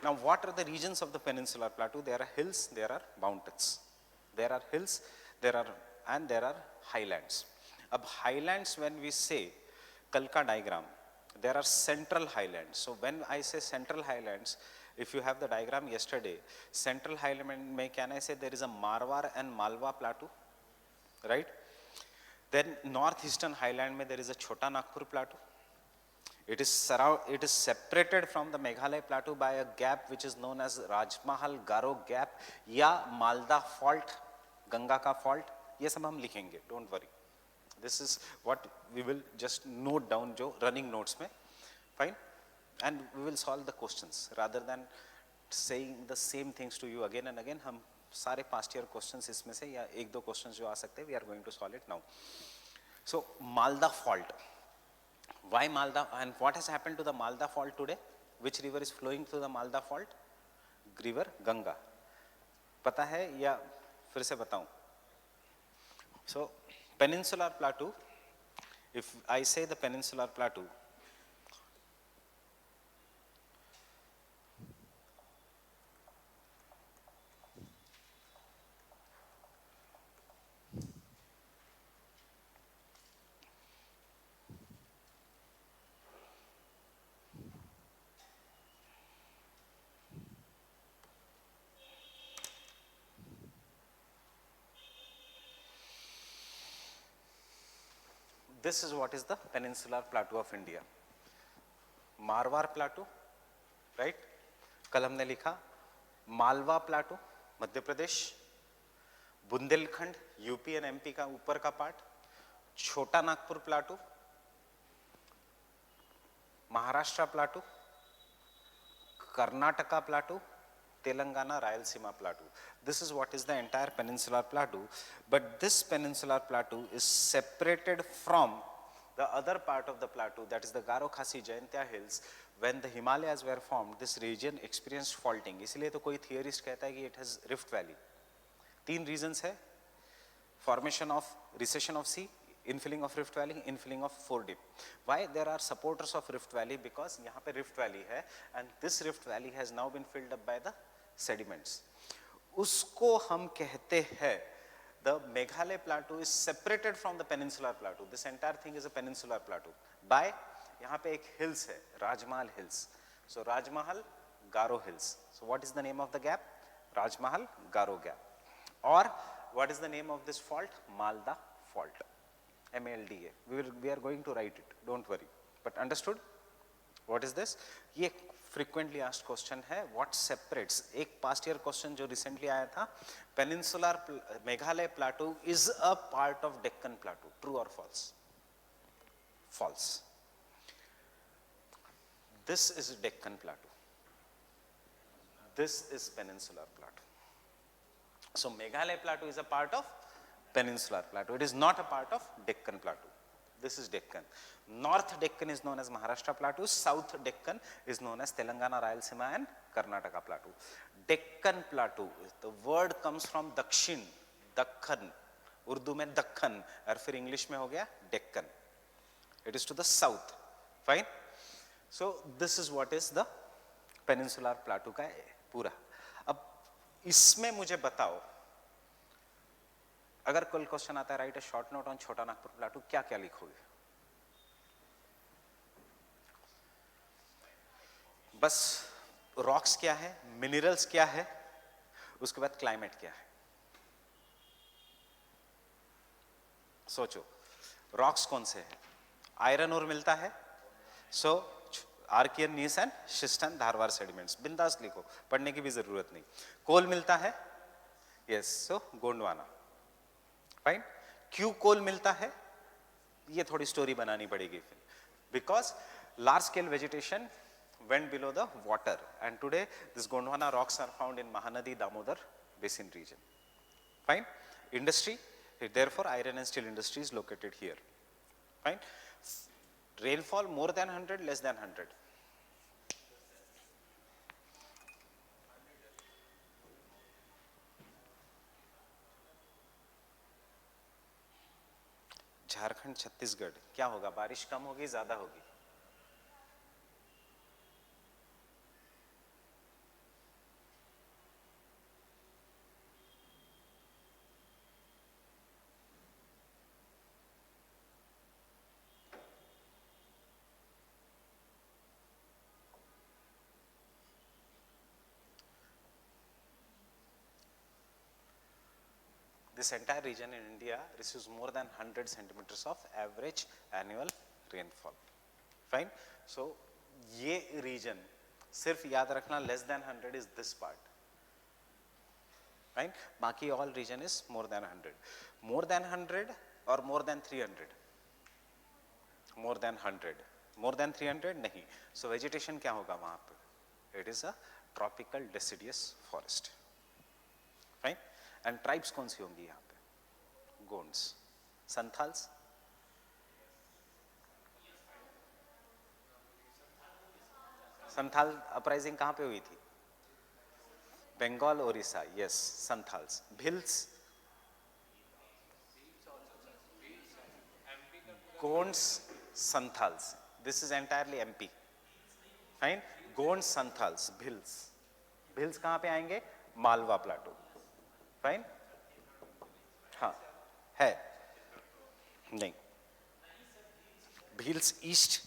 Now what are the regions of the peninsular plateau? There are hills, there are mountains. There are hills, there are highlands. अब highlands, when we say कल का diagram, there are central highlands. So when I say central highlands, if you have the diagram yesterday, central highland में can I say there is a Marwar and Malwa plateau, right? Then northeastern highland में there is a Chota Nagpur plateau. It is separated from the Meghalaya plateau by a gap which is known as Rajmahal Garo gap या Malda fault, Ganga का fault. ये सब हम लिखेंगे, don't worry. This is what we will just note down जो running notes में, fine, and we will solve the questions rather than saying the same things to you again and again. हम सारे past year questions इसमें से या एक दो questions जो आ सकते हैं, we are going to solve it now. So Malda fault, why Malda and what has happened to the Malda fault today? Which river is flowing through the Malda fault? River Ganga. पता है या फिर से बताऊं? So peninsular plateau, if I say the peninsular plateau, this is what is the peninsular plateau of India. Marwar plateau, right? कल हमने लिखा Malwa Plato Madhya Pradesh, Bundelkhand UP and MP का ऊपर का पार्ट, छोटा Nagpur Plato, Maharashtra Plato, Karnataka Plato, Telangana, Rayalaseema plateau. This is what is the entire peninsular plateau, but this peninsular plateau is separated from the other part of the plateau, that is the Garo Khasi Jaintia hills. When the Himalayas were formed, this region experienced faulting. इसलिए तो कोई theorist कहता है कि it has rift valley. तीन reasons है: formation of recession of sea, infilling of rift valley, infilling of foredip. Why there are supporters of rift valley? Because यहाँ पे rift valley है and this rift valley has now been filled up by the sediments. उसको हम कहते हैं the Meghalaya plateau is separated from the peninsular plateau. This entire thing is a peninsular plateau by यहाँ पे एक hills है, Rajmahal hills. So Rajmahal Garo hills. So what is the name of the gap? Rajmahal Garo gap. Or what is the name of this fault? Malda fault. MLDA. We are going to write it. Don't worry. But understood? What is this? ये frequently asked question है. What separates? एक past year question जो recently आया था. Peninsular Meghalaya plateau is a part of Deccan plateau. True or false? False. This is Deccan plateau. This is Peninsular plateau. So Meghalaya plateau is a part of Peninsular plateau. It is not a part of Deccan plateau. This is Deccan. North Deccan is known as Maharashtra plateau. South Deccan is known as Telangana, Rayalaseema and Karnataka plateau. Deccan plateau, the word comes from Dakshin, Dakhan. Urdu में Dakhan और फिर English में हो गया Deccan. It is to the south. Fine. So this is what is the Peninsular plateau का पूरा. अब इसमें मुझे बताओ, अगर कोई क्वेश्चन आता है right a short note on छोटा नागपुर प्लाटू, क्या क्या लिखोगे? बस रॉक्स क्या है, मिनरल्स क्या है, उसके बाद क्लाइमेट क्या है. सोचो, रॉक्स कौन से हैं? आयरन ओर मिलता है, सो Archaean gneiss and शिस्टन Dharwar sediments. बिंदास लिखो, पढ़ने की भी जरूरत नहीं. कोल मिलता है, यस, सो गोंडवाना. फाइन. क्यों कोल मिलता है? ये थोड़ी स्टोरी बनानी पड़ेगी फिर. Because large scale vegetation went below the water and today this Gondwana rocks are found in Mahanadi Damodar basin region. Fine. industry. Therefore, iron and steel industry is located here. Fine. Rainfall more than 100, less than 100. Jharkhand, Chhattisgarh क्या होगा? बारिश कम होगी, ज्यादा होगी? This entire region in India receives more than 100 centimeters of average annual rainfall. Fine. So ये region सिर्फ याद रखना less than 100 is this part. Fine. बाकी all region is more than 100. More than 100 or more than 300? More than 100. More than 300 नहीं. So vegetation क्या होगा वहाँ पे? It is a tropical deciduous forest. Fine. And tribes कौन सी होंगी यहाँ पे? गोंड्स, संथाल्स, संथाल अपराइजिंग कहाँ पे हुई थी? Bengal, Odisha. Yes, Santhals. Bhils, Gonds, Santhals. This is entirely MP. Fine. Gonds, Santhals, Bhils. Bhils कहाँ पे आएंगे? मालवा प्लाटो. फाइन. हाँ है नहीं. भील्स ईस्ट,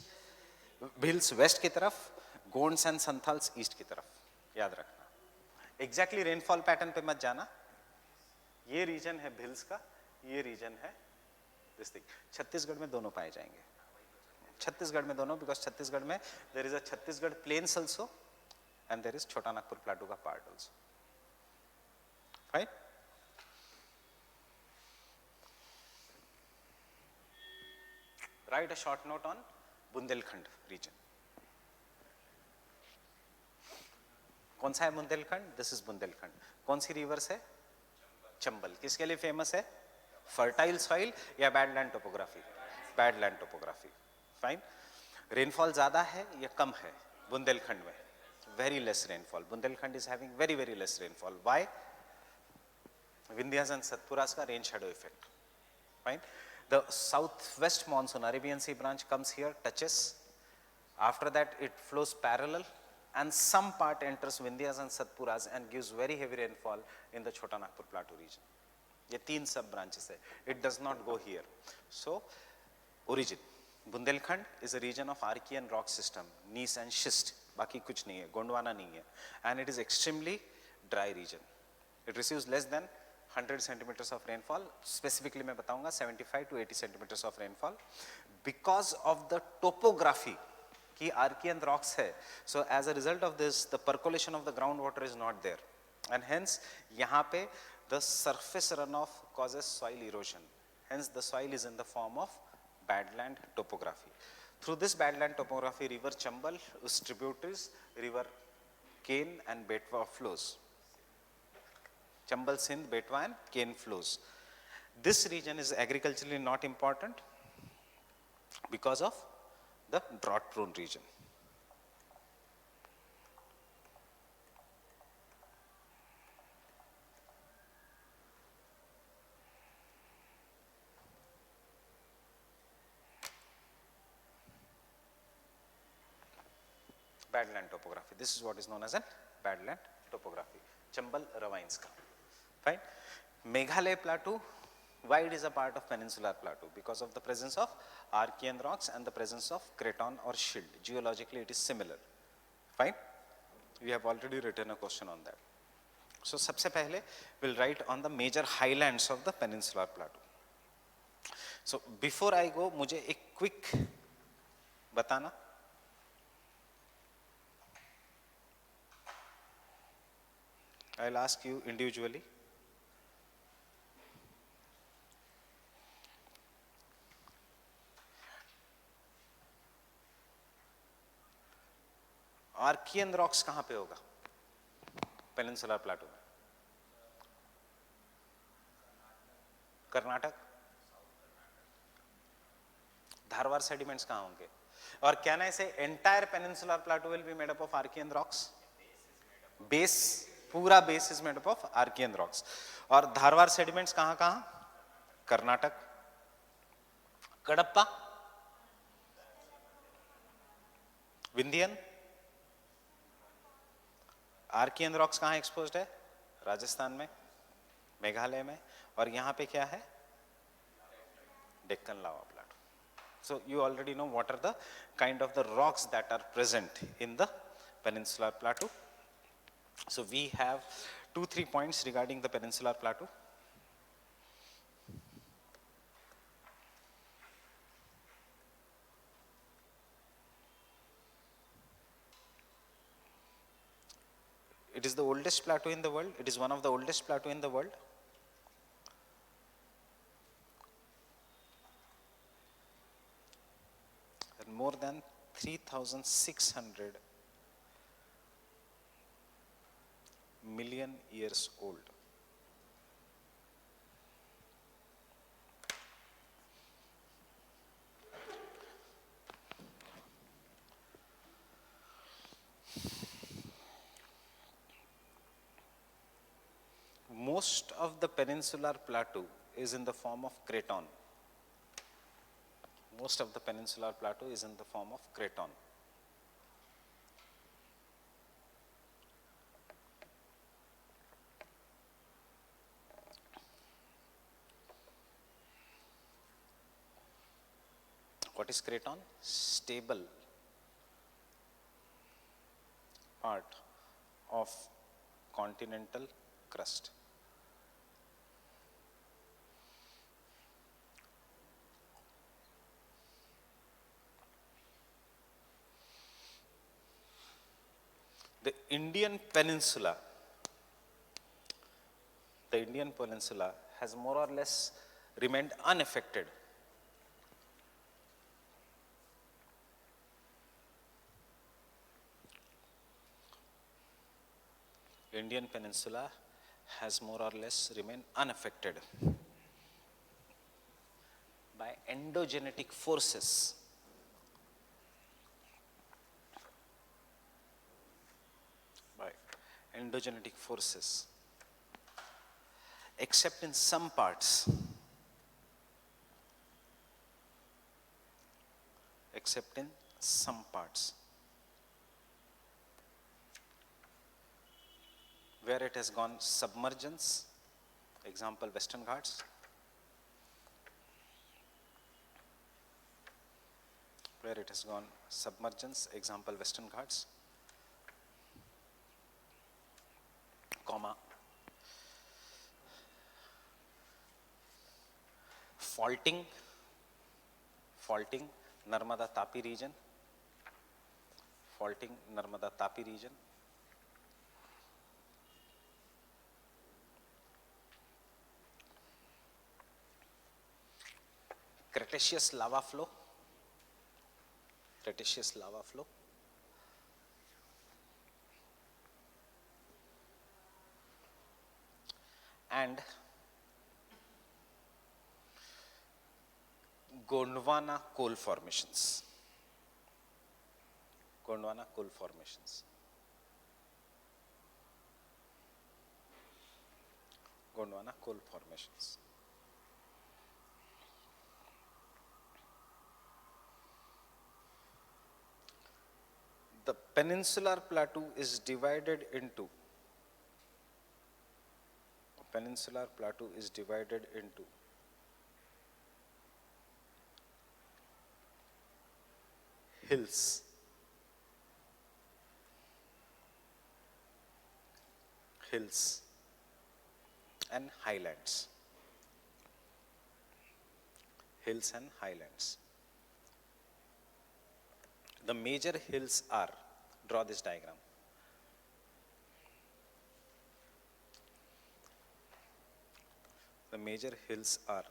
भील्स वेस्ट की तरफ, गोंड्स एंड संथाल्स ईस्ट की तरफ. याद रखना. एग्जैक्टली रेनफॉल पैटर्न पे मत जाना. ये रीजन है भील्स का, ये रीजन है दिस थिंग. छत्तीसगढ़ में दोनों पाए जाएंगे. छत्तीसगढ़ में दोनों, बिकॉज छत्तीसगढ़ में there is a Chhattisgarh plains also and there is Chota Nagpur plateau का part also. Fine. Write a short note on Bundelkhand region. कौन सा है बुंदेलखंड? This is Bundelkhand. कौन सी रिवर है? चंबल. किसके लिए फेमस है? फर्टाइल सॉइल या badland topography? Badland topography. Fine. Rainfall ज्यादा है या कम है बुंदेलखंड में? Very less rainfall. Bundelkhand is having very very less rainfall. Why? Vindhyachal Satpuras का rain shadow effect. Fine. The southwest monsoon, Arabian Sea branch comes here, touches. After that, it flows parallel, and some part enters Vindhyas and Satpuras and gives very heavy rainfall in the Chota Nagpur Plateau region. ये तीन सब branches है. It does not go here. So, origin. Bundelkhand is a region of Archean rock system, gneiss and schist. बाकी कुछ नहीं है, गोंडवाना नहीं है. And it is extremely dry region. It receives less than 100 centimeters of rainfall. Specifically मैं बताऊंगा 75 to 80 centimeters of rainfall. Because of the topography की Archean rocks है, so as a result of this, the percolation of the groundwater is not there, and hence यहाँ पे the surface runoff causes soil erosion. Hence the soil is in the form of badland topography. Through this badland topography, river Chambal, its tributaries, river Ken and Betwa flows. Chambal, Sindh, Betwa and Ken flows. This region is agriculturally not important because of the drought prone region. Badland topography. This is what is known as a badland topography. Chambal ravines ka. Fine. Meghalaya plateau, why it is a part of peninsular plateau? Because of the presence of Archean rocks and the presence of craton or shield. Geologically it is similar. Fine. We have already written a question on that. So सबसे पहले we'll write on the major highlands of the peninsular plateau. So before I go, मुझे एक quick बताना. I'll ask you individually. Archean rocks कहां पे होगा peninsular Plato में? Karnataka, Dharwad sediments कहाँ होंगे? और can I say entire peninsular plateau will be made up of Archaean rocks? Base, पूरा base is made up of Archaean rocks. और धारवाड़ सेडिमेंट्स कहाँ कहाँ? कर्नाटक, कडप्पा, विंध्यन। आर्कियन रॉक्स कहाँ एक्सपोज्ड है? राजस्थान में, मेघालय में, और यहाँ पे क्या है? डेक्कन लावा प्लेटू। So you already know what are the kind of the rocks that are present in the peninsular plateau. So we have 2-3 points regarding the peninsular plateau. It is the oldest plateau in the world. It is one of the oldest plateau in the world. And more than 3,600 million years old. Most of the peninsular plateau is in the form of craton. Most of the peninsular plateau is in the form of craton. What is craton? Stable part of continental crust. The Indian Peninsula has more or less remained unaffected. Indian Peninsula has more or less remained unaffected by endogenetic forces. Endogenetic forces, except in some parts, where it has gone submergence, example Western Ghats, where it has gone submergence, example Western Ghats, comma, faulting, Narmada Tapi region, Cretaceous lava flow, and Gondwana coal formations. The peninsular plateau is divided into hills, and highlands. The major hills are, draw this diagram. The major hills are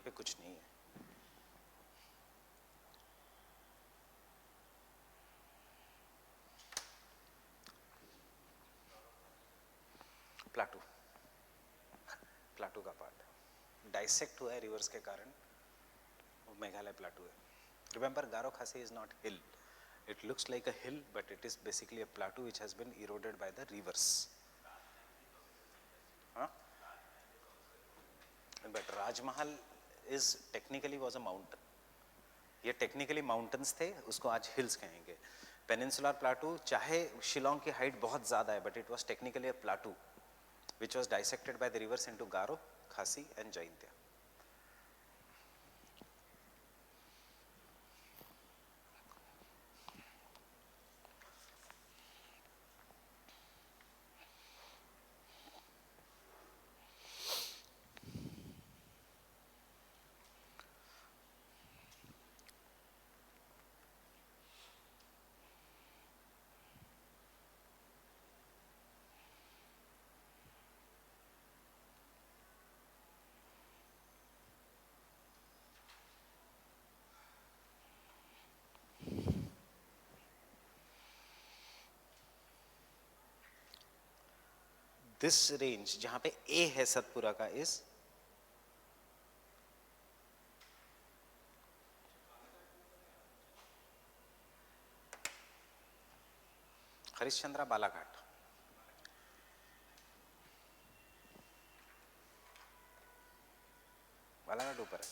पे कुछ नहीं है। Plateau, plateau का part dissect हुआ है reverse के कारण, वो मेघालय प्लाटू है। रिमेंबर, गारो खासी is not hill, it looks like a hill but it is basically a plateau which has been eroded by the rivers. Huh? But Rajmahal is technically was a mountain. ये technically mountains थे, उसको आज hills कहेंगे। Peninsular plateau, चाहे शिलोंग की height बहुत ज़्यादा है, but it was technically a plateau which was dissected by the rivers into Garo, Khasi and Jaintia. This range जहां पे ए है सतपुरा का इज हरिश्चंद्रा बालाघाट। बालाघाट ऊपर है।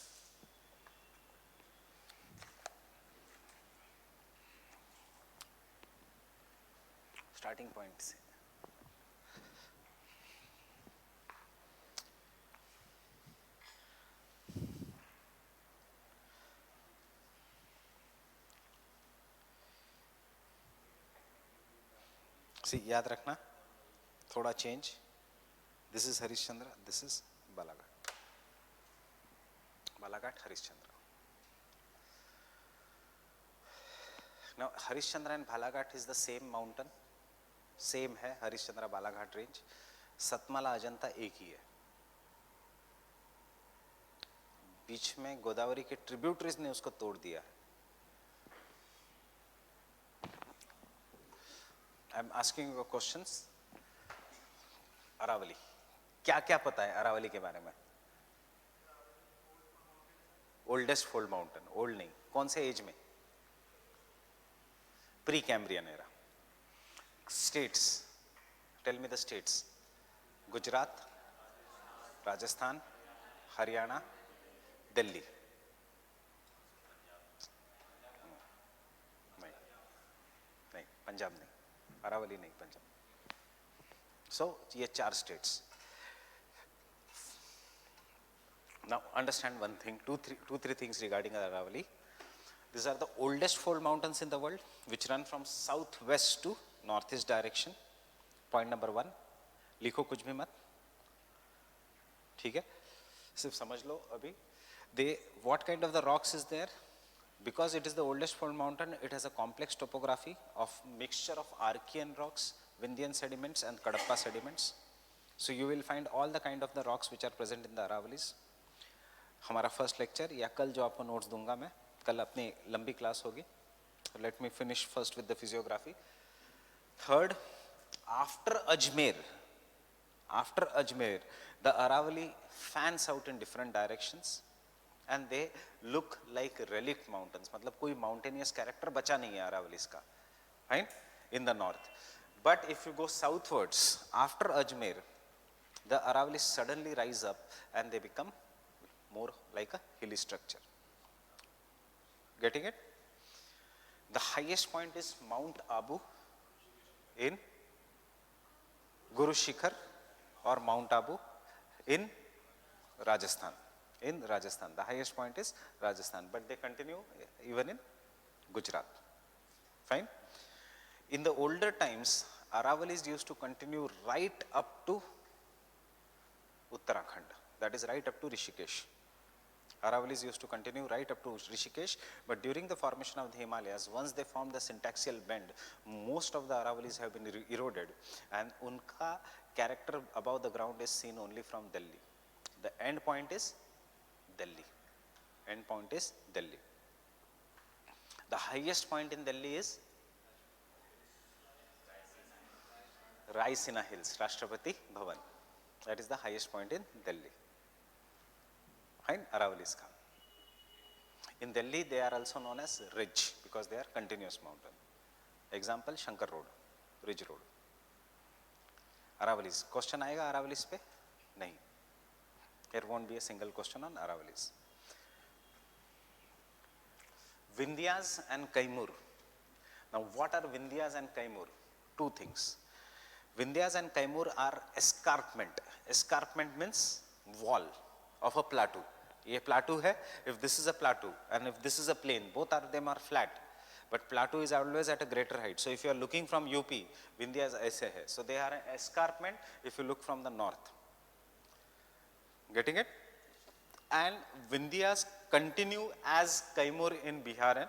स्टार्टिंग पॉइंट से याद रखना, थोड़ा change. This is Harishchandra, this is Balaghat. Balaghat, Harishchandra. Now Harishchandra and Balaghat is the same mountain, same है हरिश्चंद्र बालाघाट रेंज। सतमाला अजंता एक ही है। बीच में गोदावरी के ट्रिब्यूटरीज ने उसको तोड़ दिया है। I am asking you questions. Aravalli, क्या क्या पता है अरावली के बारे में? ओल्डेस्ट फोल्ड माउंटेन, ओल्ड नहीं, कौन से एज में? Pre Cambrian era. States, tell me the states. Gujarat, Rajasthan, Haryana, Delhi. नहीं, नहीं, पंजाब नहीं, अरावली नहीं, पंजाब। सो ये 4 states. Now understand one thing, two, three things regarding Aravalli. These are the oldest fold mountains in the world, which run from southwest to northeast direction. Point number 1. लिखो कुछ भी मत, ठीक है? सिर्फ समझ लो अभी। What kind of the rocks is there? Because it is the oldest fold mountain, it has a complex topography of mixture of Archean rocks, Vindhyan sediments and Kadapa sediments. So you will find all the kind of the rocks which are present in the Aravalis. हमारा first lecture या कल जो आपको notes दूंगा मैं, कल अपनी लंबी क्लास होगी। Let me finish first with the physiography. Third, after Ajmer the Aravalli fans out in different directions and they look like relict mountains. मतलब कोई माउंटेनियस कैरेक्टर बचा नहीं है अरावलीज का, fine, in the north. But if you go southwards after Ajmer, the Aravalli suddenly rise up and they become more like a hilly structure. Getting it? The highest point is Mount Abu in Guru Shikhar or Mount Abu in Rajasthan. In Rajasthan, the highest point is Rajasthan, but they continue even in Gujarat. Fine. In the older times, Aravalis used to continue right up to Uttarakhand. That is right up to Rishikesh. Aravalis used to continue right up to Rishikesh, but during the formation of the Himalayas, once they formed the syntaxial bend, most of the Aravalis have been eroded, and unka character above the ground is seen only from Delhi. The end point is Delhi. End point is Delhi. The highest point in Delhi is Raisina Hills, Rashtrapati Bhavan. That is the highest point in Delhi. Fine, Aravallis ka. In Delhi, they are also known as ridge because they are continuous mountain. Example, Shankar Road, Ridge Road. Aravallis. Question आएगा Aravallis पे? नहीं. There won't be a single question on Aravallis. Vindhyas and Kaimur. Now, what are Vindhyas and Kaimur? Two things. Vindhyas and Kaimur are escarpment. Escarpment means wall of a plateau. ये plateau है. If this is a plateau and if this is a plain, both of them are flat. But plateau is always at a greater height. So if you are looking from UP, Vindhyas ऐसे है. So they are an escarpment if you look from the north. Getting it? And Vindhyas continue as Kaimur in Bihar and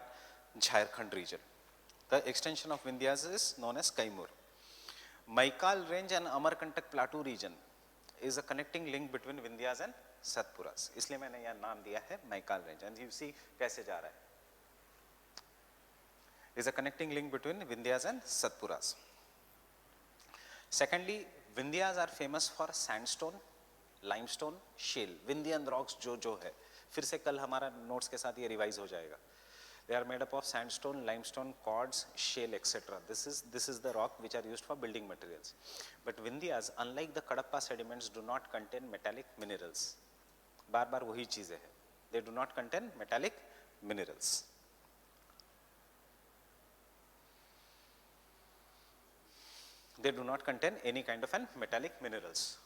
Jharkhand region. The extension of Vindhyas is known as Kaimur. Maikal range and Amarkantak plateau region is a connecting link between Vindhyas and Satpuras. इसलिए मैंने यह नाम दिया है Maikal range. And you see कैसे जा रहा है. Is a connecting link between Vindhyas and Satpuras. Secondly, Vindhyas are famous for sandstone, limestone, shale. Vindhyan rocks जो है, फिर से कल हमारा notes के साथ ये revise हो जाएगा. They are made up of sandstone, limestone, quartz, shale, etc. This is the rock which are used for building materials. But Vindhyas, unlike the Kadapa sediments, do not contain metallic minerals. बार-बार वही चीजें हैं. They do not contain metallic minerals. They do not contain any kind of an metallic minerals.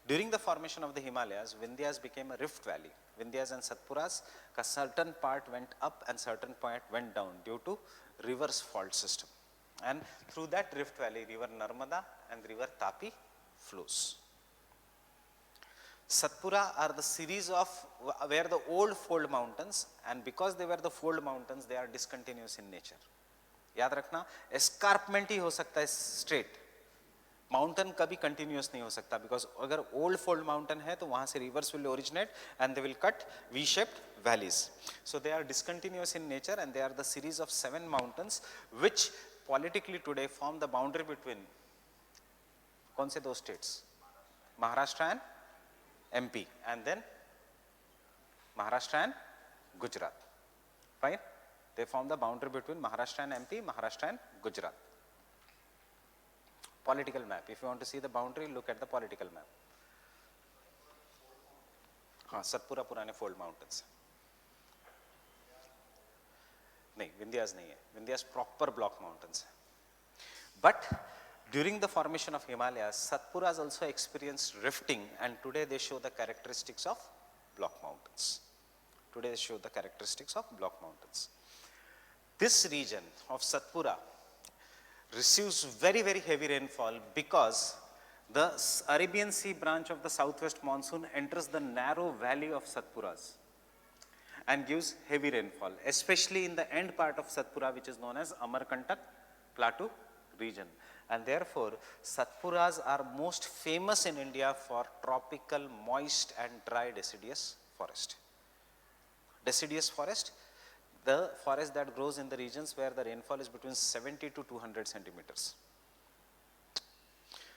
During the formation of the Himalayas, Vindhyas became a rift valley. Vindhyas and Satpuras, a certain part went up and certain part went down due to reverse fault system. And through that rift valley, river Narmada and river Tapi flows. Satpura are the series of where the old fold mountains, and because they were the fold mountains, they are discontinuous in nature. याद रखना, escarpment ही हो सकता है straight. Mountain कभी continuous नहीं हो सकता, because अगर old fold mountain है तो वहाँ से rivers will originate and they will cut V-shaped valleys. So they are discontinuous in nature and they are the series of 7 mountains which politically today form the boundary between कौन से दो states? Maharashtra and MP, and then Maharashtra and Gujarat. Fine? They form the boundary between Maharashtra and MP, Maharashtra and Gujarat. Political map. If you want to see the boundary, look at the political map. हाँ, सतपुरा पुराने fold mountains. नहीं, Vindhyas नहीं है. Vindhyas proper block mountains. But during the formation of Himalayas, Satpuras also experienced rifting, and today they show the characteristics of block mountains. Today they show the characteristics of block mountains. This region of Satpura receives very, very heavy rainfall because the Arabian Sea branch of the southwest monsoon enters the narrow valley of Satpuras and gives heavy rainfall, especially in the end part of Satpura, which is known as Amarkantak Plateau region. And therefore, Satpuras are most famous in India for tropical, moist and dry deciduous forest. Deciduous forest, the forest that grows in the regions where the rainfall is between 70 to 200 centimeters.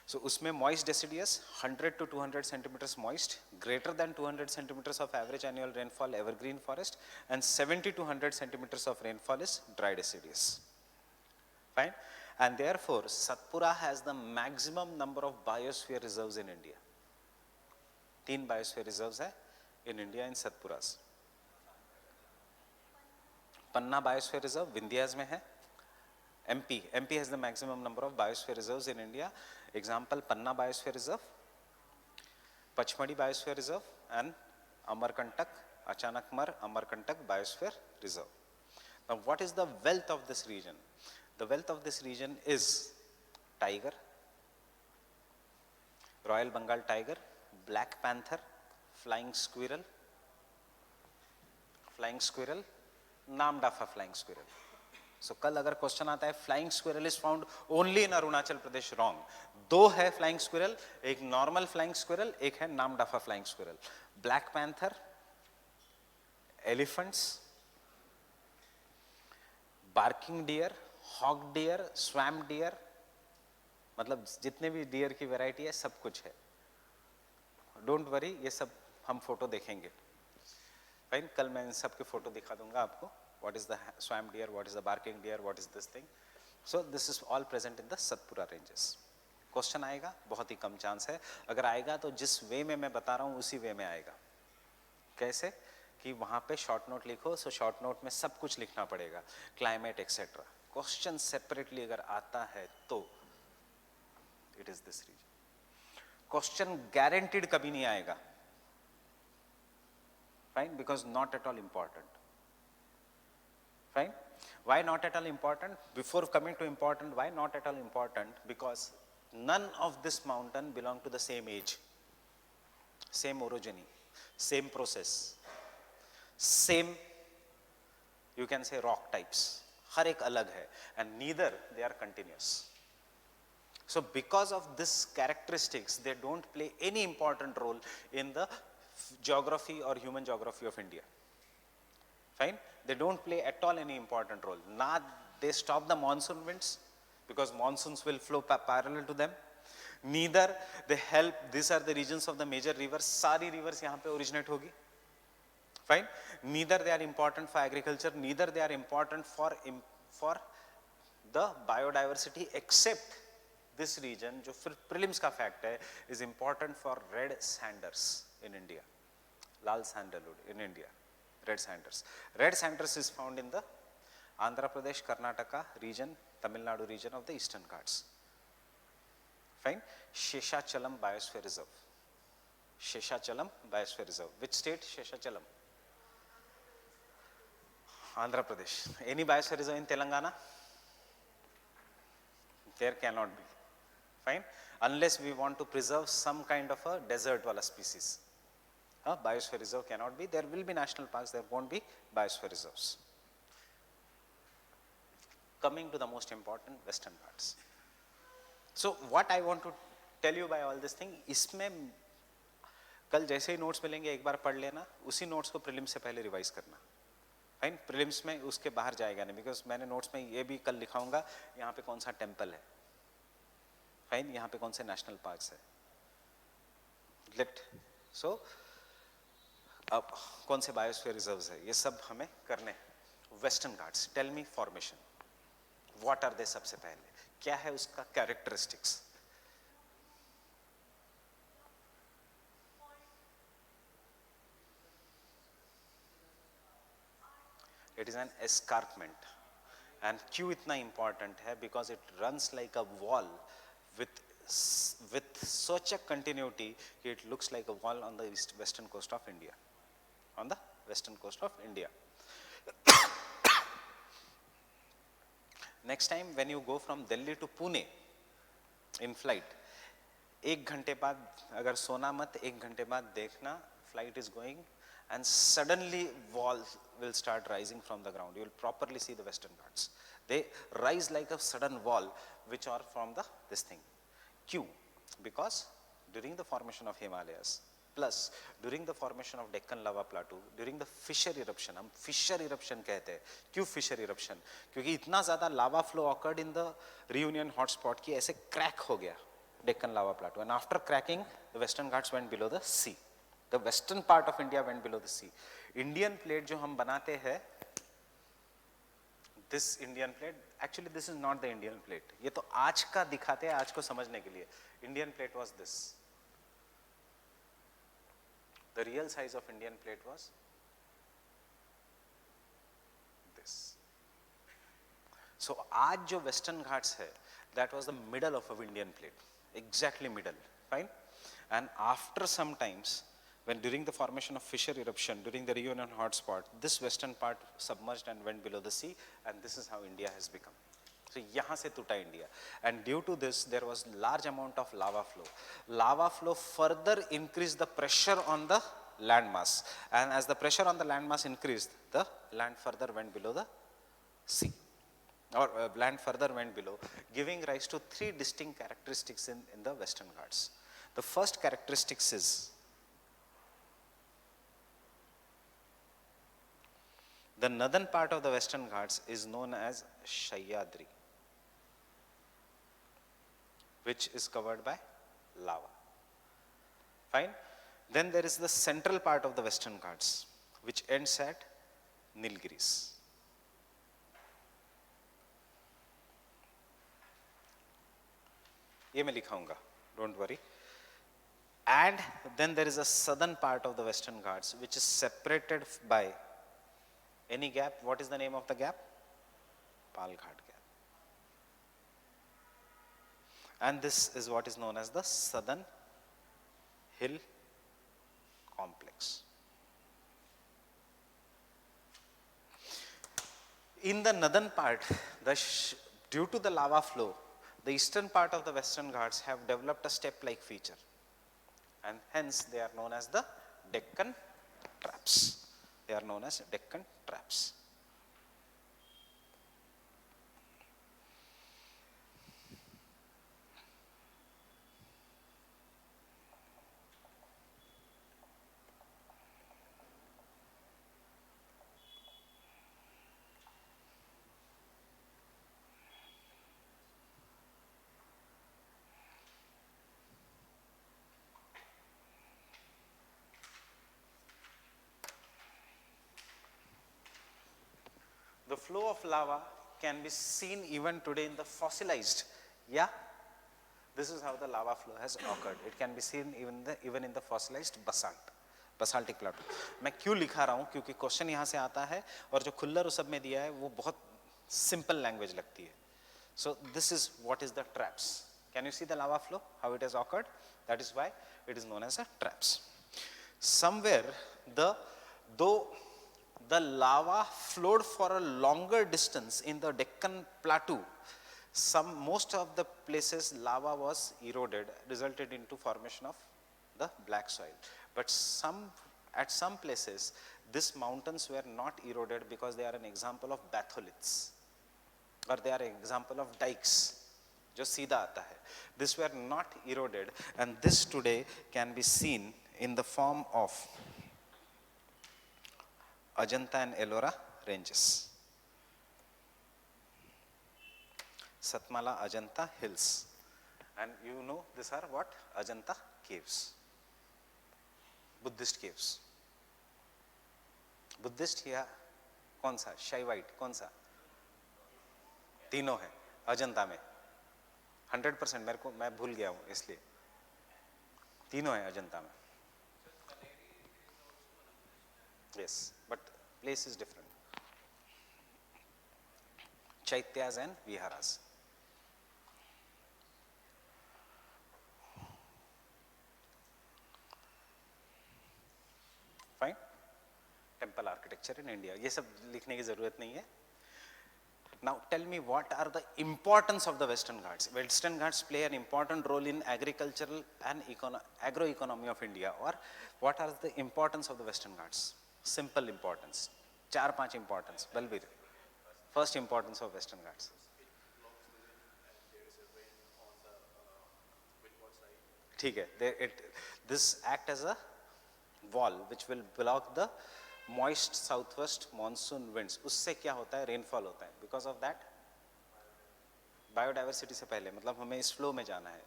So, usme moist deciduous, 100 to 200 centimeters moist, greater than 200 centimeters of average annual rainfall evergreen forest, and 70 to 100 centimeters of rainfall is dry deciduous. Fine? And therefore, Satpura has the maximum number of biosphere reserves in India. 3 biosphere reserves hai in India in Satpuras. Panna Biosphere Reserve, Vindhyas mein hai. MP has the maximum number of biosphere reserves in India. Example, Panna Biosphere Reserve, Pachmadi Biosphere Reserve, and Amarkantak, Achanakmar Amarkantak Biosphere Reserve. Now, what is the wealth of this region? The wealth of this region is tiger, Royal Bengal tiger, black panther, flying squirrel, नाम डाफा flying squirrel. So कल अगर question आता है flying squirrel is found only in Arunachal Pradesh, wrong. 2 है flying squirrel, एक normal flying squirrel, एक है नाम डाफा flying squirrel. Black panther, elephants, barking deer, hawk deer, swamp deer, मतलब जितने भी डियर की वैरायटी है सब कुछ है. डोंट वरी, ये सब हम फोटो देखेंगे. फाइन, कल मैं इन सब के फोटो दिखा दूंगा आपको. What is the swamp dear, what is the barking deer, what is this thing. So this is all present in the Satpura ranges. Question आएगा, बहुत ही कम चांस है. अगर आएगा तो जिस वे में मैं बता रहा हूँ उसी वे में आएगा. कैसे कि वहां पे शॉर्ट नोट लिखो, सो शॉर्ट नोट में सब कुछ लिखना पड़ेगा, क्लाइमेट एक्सेट्रा. क्वेश्चन सेपरेटली अगर आता है तो it is this region. Question guaranteed कभी नहीं आएगा. Fine, because not at all important. Fine, why not at all important? Before coming to important, why not at all important? Because none of this mountain belong to the same age, same orogeny, same process, same, you can say, rock types. हर एक अलग है, and neither they are continuous. So because of this characteristics, they don't play any important role in the geography or human geography of India. Fine, they don't play at all any important role. Now they stop the monsoon winds because monsoons will flow parallel to them. Neither they help, these are the regions of the major rivers, सारी rivers यहाँ पे originate होगी. Fine, neither they are important for agriculture, neither they are important for the biodiversity, except this region जो फिर prelims का fact है is important for red sanders in India, Lal sandalwood in India. Red sanders. Red sanders is found in the Andhra Pradesh, Karnataka region, Tamil Nadu region of the Eastern Ghats. Fine. Sheshachalam Biosphere Reserve. Sheshachalam Biosphere Reserve. Which state? Sheshachalam. Andhra Pradesh. Any biosphere reserve in Telangana? There cannot be. Fine. Unless we want to preserve some kind of a desert wala species. Biosphere reserve cannot be. There will be national parks, there won't be biosphere reserves. Coming to the most important, Western Ghats. So what I want to tell you by all this thing, इसमें कल जैसे ही notes मिलेंगे एक बार पढ़ लेना, उसी notes को prelims से पहले रिवाइज करना. फाइन, प्रीलिम्स में उसके बाहर जाएगा नहीं, बिकॉज मैंने नोट्स में ये भी कल लिखाऊंगा यहाँ पे कौन सा टेम्पल है. फाइन, यहाँ पे कौन से नेशनल पार्क्स है. लेट सो अब कौन से बायोस्फीयर रिजर्व्स है, ये सब हमें करने हैं. Western Ghats, tell me formation, what are they. सबसे पहले क्या है उसका characteristics. It is an escarpment. And क्यों इतना इंपॉर्टेंट है, because it runs like a wall with such a continuity, it looks like a wall on the western coast of India. On the western coast of India. Next time when you go from Delhi to Pune in flight, एक घंटे बाद अगर सोना मत, एक घंटे बाद देखना flight is going and suddenly walls will start rising from the ground. You will properly see the Western Ghats. They rise like a sudden wall which are from the this thing. Q, because during the formation of Himalayas, plus during the formation of Deccan lava plateau, during the fissure eruption, हम fissure eruption कहते हैं. क्यों fissure eruption? क्योंकि इतना ज़्यादा lava flow occurred in the reunion hotspot कि ऐसे crack हो गया Deccan lava plateau, and after cracking the Western Ghats went below the sea. The western part of India went below the sea. Indian plate जो हम बनाते हैं, this Indian plate, actually this is not the Indian plate. ये तो आज का दिखाते हैं, आज को समझने के लिए. Indian plate was this. The real size of Indian plate was this. So आज जो Western Ghats है, that was the middle of a Indian plate, exactly middle, fine. And after some times, when during the formation of fissure eruption, during the reunion hotspot, this western part submerged and went below the sea, and this is how India has become. So यहाँ से टूटा India, and due to this there was large amount of lava flow. Lava flow further increased the pressure on the land mass, and as the pressure on the land mass increased, the land further went below the sea, or land further went below, giving rise to three distinct characteristics in the Western Ghats. The first characteristics is The northern part of the Western Ghats is known as Sahyadri, which is covered by lava. Fine. Then there is the central part of the Western Ghats, which ends at Nilgiris. ये मैं लिखाऊंगा, don't worry. And then there is a southern part of the Western Ghats which is separated by any gap. What is the name of the gap? Palghat Gap. And this is what is known as the Southern Hill Complex. In the northern part, due to the lava flow, the eastern part of the Western Ghats have developed a step-like feature, and hence they are known as the Deccan Traps. They are known as Deccan Traps. The flow of lava can be seen even today in the fossilized. Yeah, this is how the lava flow has occurred. It can be seen even in the fossilized basaltic plateau. मैं क्यों लिखा रहा हूँ? क्योंकि question यहाँ से आता है और जो खुल्लर सब में दिया है वो बहुत सिंपल लैंग्वेज लगती है. So this is what is the traps. Can you see the lava flow? How it has occurred? That is why it is known as a traps. Somewhere though the lava flowed for a longer distance in the Deccan Plateau, most of the places lava was eroded, resulted into formation of the black soil. But at some places, these mountains were not eroded because they are an example of batholiths, or they are an example of dikes. जो सीधा आता है. These were not eroded, and this today can be seen in the form of Ajanta and Ellora ranges. Satmala Ajanta hills. And you know these are what? Ajanta caves. Buddhist caves. Buddhist या कौन सा? Shaivite कौन सा? तीनों है अजंता में. 100% मैं भूल गया हूँ इसलिए. तीनों है अजंता में. Yes, but place is different. Chaityas and Viharas. Fine. Temple architecture in India. ये सब लिखने की जरूरत नहीं है. Now tell me, what are the importance of the Western Ghats? Western Ghats play an important role in agricultural and agroeconomy of India. Or what are the importance of the Western Ghats? Simple importance. 4-5 importance. Balbir. First importance of Western Ghats. ठीक है. This act as a wall which will block the moist southwest monsoon winds. उससे क्या होता है? Rainfall होता है. Because of that, biodiversity से पहले, मतलब हमें इस flow में जाना है.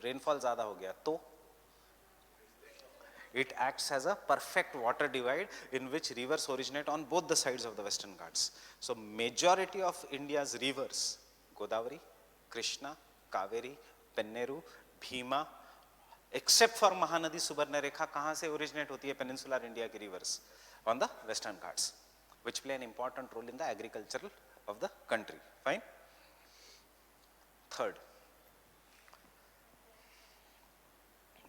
Rainfall ज़्यादा हो गया तो it acts as a perfect water divide in which rivers originate on both the sides of the Western Ghats. So majority of India's rivers, Godavari, Krishna, Kaveri, Penneru, Bhima, except for Mahanadi, Subarnarekha, कहाँ से originate होती है peninsular India की rivers? On the Western Ghats, which play an important role in the agriculture of the country. Fine. Third,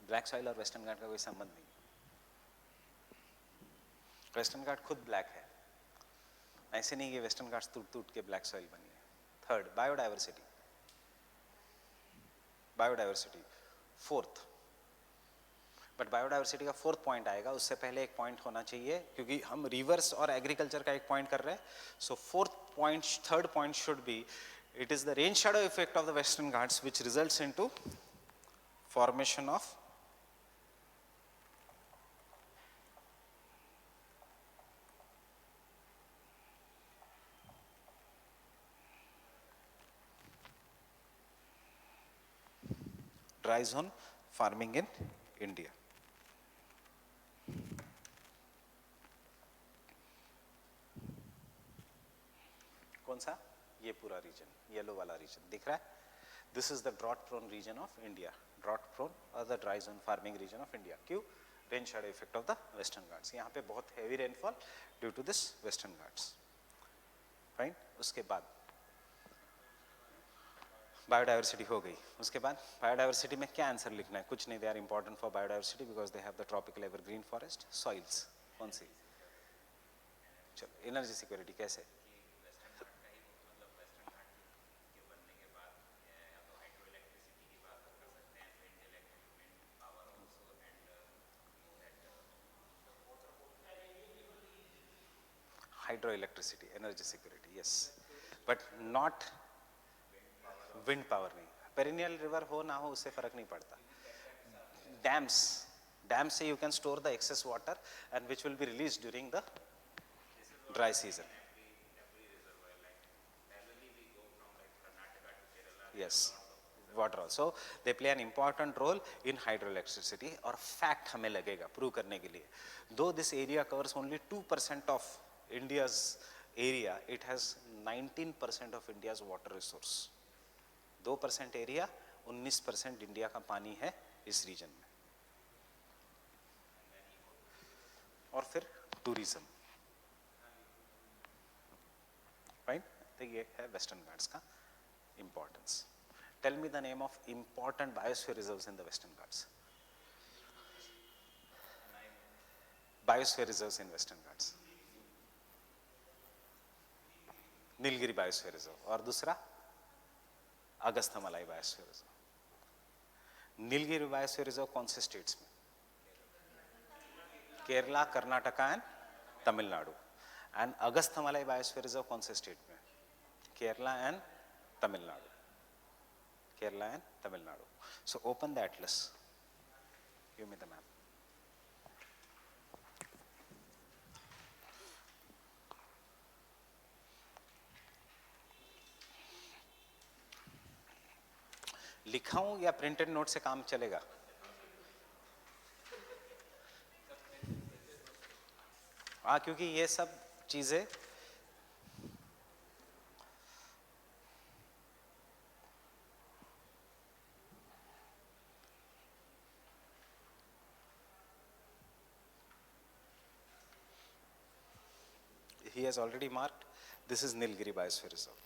black soil और Western Ghat का कोई संबंध नहीं. Western Ghat खुद black है. ऐसे नहीं कि Western Ghats टूट के black soil बनी है. Third, biodiversity. Biodiversity. Fourth. But biodiversity का 4th पॉइंट आएगा, उससे पहले एक पॉइंट होना चाहिए क्योंकि हम रिवर्स और एग्रीकल्चर का एक पॉइंट कर रहे हैं. सो 3rd point should be, it is the rain shadow effect of the Western Ghats which results into formation of dry zone farming in India. कौन सा? ये पूरा रीजन, येलो वाला रीजन दिख रहा है? This is the drought prone region of India, drought prone और the dry zone farming region of India. क्यों? Rain shadow effect of the Western Ghats. यहाँ पे बहुत heavy rainfall due to this Western Ghats. Fine. उसके बाद बायोडाइवर्सिटी हो गई. उसके बाद बायोडाइवर्सिटी में क्या आंसर लिखना है? कुछ नहीं. They are important for biodiversity because they have the tropical evergreen forest. Soils कौन सी? चलो, एनर्जी सिक्योरिटी कैसे? Hydroelectricity, energy security, yes, but not wind power. नहीं, perennial river हो ना हो उससे फर्क नहीं पड़ता. Dams से you can store the excess water and which will be released during the dry season. Yes, water also they play an important role in hydroelectricity. और fact हमें लगेगा prove करने के लिए, though this area covers only 2% of India's area, it has 19% of India's water resource. 2% area, 19% India का पानी है इस रीजन में. और फिर टूरिज्म. राइट. तो ये है वेस्टर्न घाट्स का importance. Tell me the name of important biosphere reserves in the Western Ghats. Biosphere reserves in Western Ghats. Nilgiri biosphere reserve और दूसरा Agasthyamalai biosphere reserve. Nilgiri biosphere reserve कौन से स्टेट्स में? Kerala, Karnataka and Tamil Nadu. And Agasthyamalai biosphere reserve कौन से स्टेट में? Kerala and Tamil Nadu. Kerala and Tamil Nadu. So open the atlas. Give me the map. लिखाऊं या प्रिंटेड नोट से काम चलेगा? हाँ, क्योंकि ये सब चीजें he has already marked. This is Nilgiri Biosphere Reserve.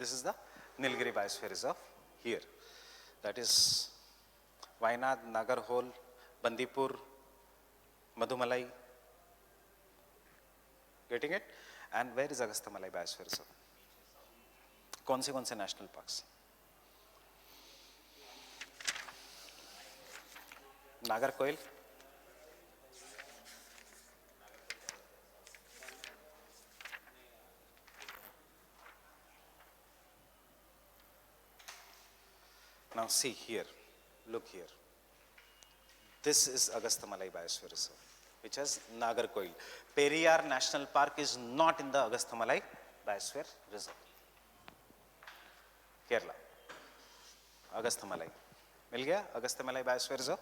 This is the Nilgiri Biosphere Reserve here. That is Wayanad, Nagarhole, Bandipur, Madhumalai. Getting it? And where is Agastyamalai Biosphere Reserve? कौन से national parks? Nagercoil, now see here, look here. This is Agastyamalai Biosphere Reserve, which has Nagarkoil. Periyar National Park is not in the Agastyamalai Biosphere Reserve. Kerala, Agastyamalai. मिल गया Agastyamalai Biosphere Reserve.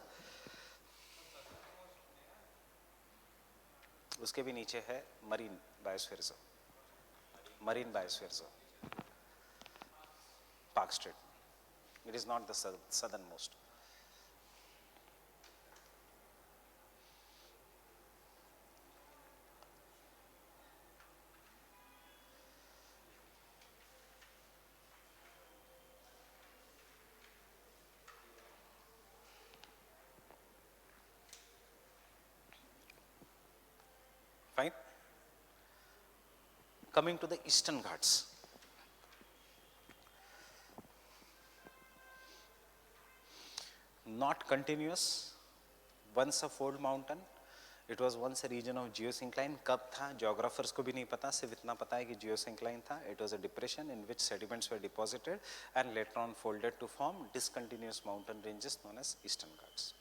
उसके भी नीचे है Marine Biosphere Reserve. Marine Biosphere Reserve. Park Street. It is not the southernmost. Fine. Coming to the Eastern Ghats. Not continuous, once a fold mountain. It was once a region of geosyncline. कब था geographers को भी नहीं पता, सिर्फ इतना पता है कि जियोसिंक्लाइन था. It was a depression in which sediments were deposited and later on folded to form discontinuous mountain ranges known as Eastern Ghats.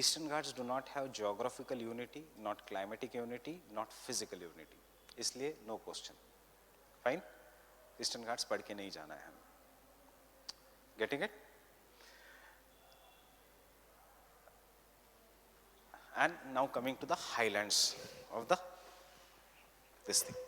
Eastern Ghats do not have geographical unity, not climatic unity, not physical unity. इसलिए no question. Fine? Eastern Ghats पढ़ के नहीं जाना है हमें. Getting it? And now coming to the highlands of this thing.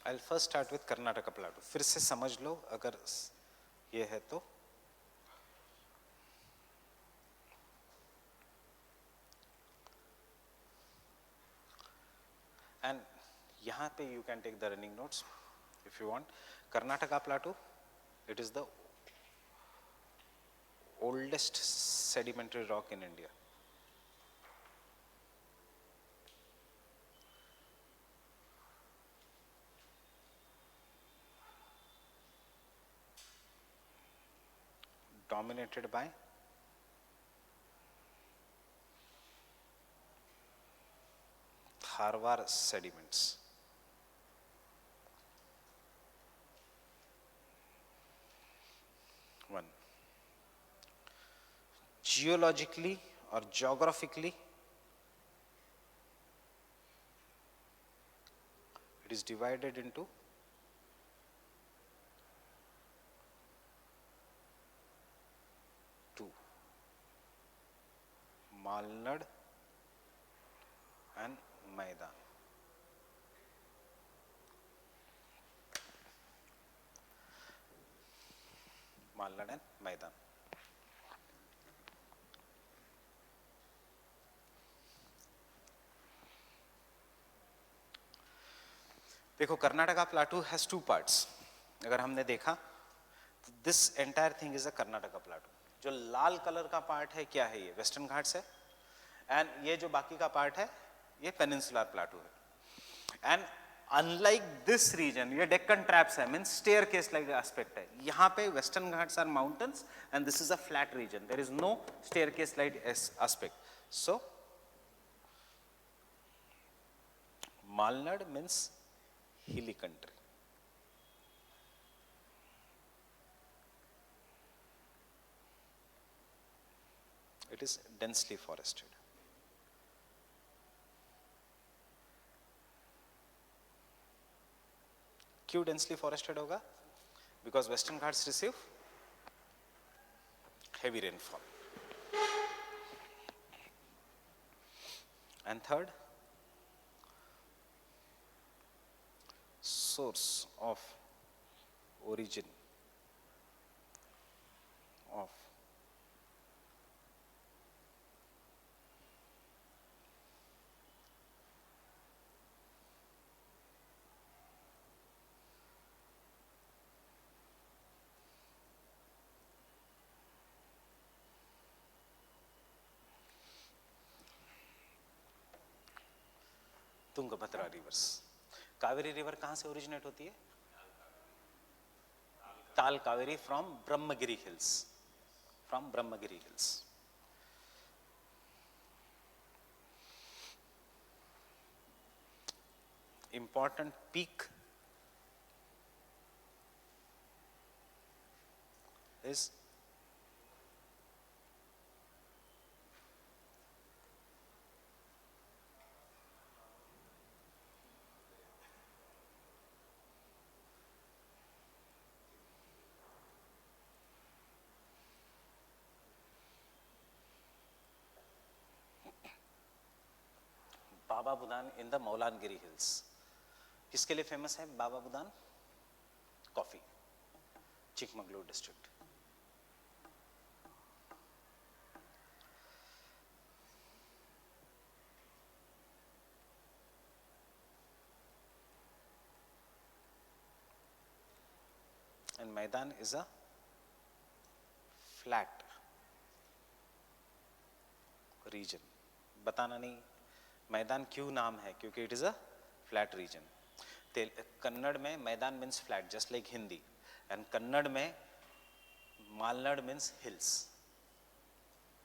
I'll first start with Karnataka Plateau. फिर से समझ लो अगर ये है तो. And यहाँ पे you can take the running notes if you want. Karnataka Plateau, it is the oldest sedimentary rock in India. Dominated by Tharwar sediments. One. Geologically or geographically, it is divided into two: Malnad and Maidan. Malnad and Maidan. देखो Karnataka plateau has two parts. अगर हमने देखा तो this entire thing is a Karnataka plateau. जो लाल colour का part है क्या है, ये वेस्टर्न घाट्स है. एंड ये जो बाकी का पार्ट है ये पेनिनसुलर प्लाटू है. एंड अनलाइक दिस रीजन, ये डेक्कन ट्रैप्स है, मींस स्टेयरकेस लाइक एस्पेक्ट है. यहाँ पे Western Ghats are mountains and this is a flat region. There is no staircase like aspect. So Malnad means hilly country. It is densely forested. क्यों densely forested होगा? Because Western Ghats receive heavy rainfall. And third, source of origin of Tungabhadra rivers. Kaveri river कहां से originate होती है? Tala Kaveri from Brahmagiri hills. From Brahmagiri hills. Important peak is Baba Budan in the Maulanagiri hills. किसके लिए famous है Baba Budan? Coffee, Chikmagalur district. And Maidan is a flat region. बताना नहीं मैदान क्यों नाम है, क्योंकि it is a flat region. Kannada में Maidan means flat just like Hindi, and Kannada में Malnad means hills,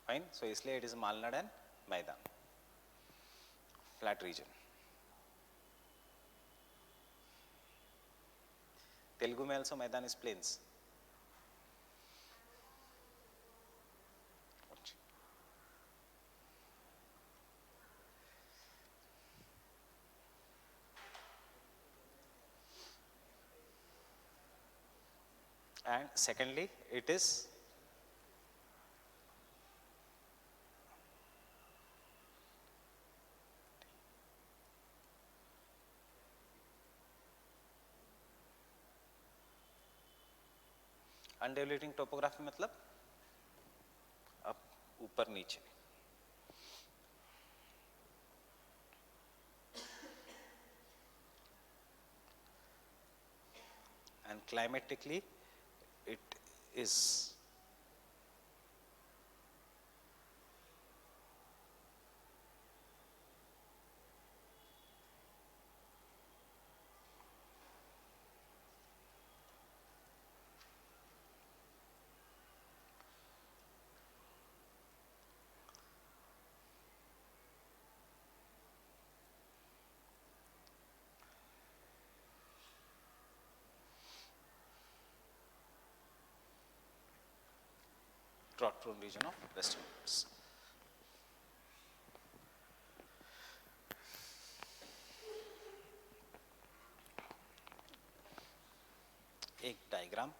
fine. So इसलिए it is Malnad and Maidan, flat region. Telugu में also Maidan is plains. And secondly, it is undeveloping topography, मतलब अब ऊपर नीचे। And climatically it is drought prone region of Western Ghats. एक diagram,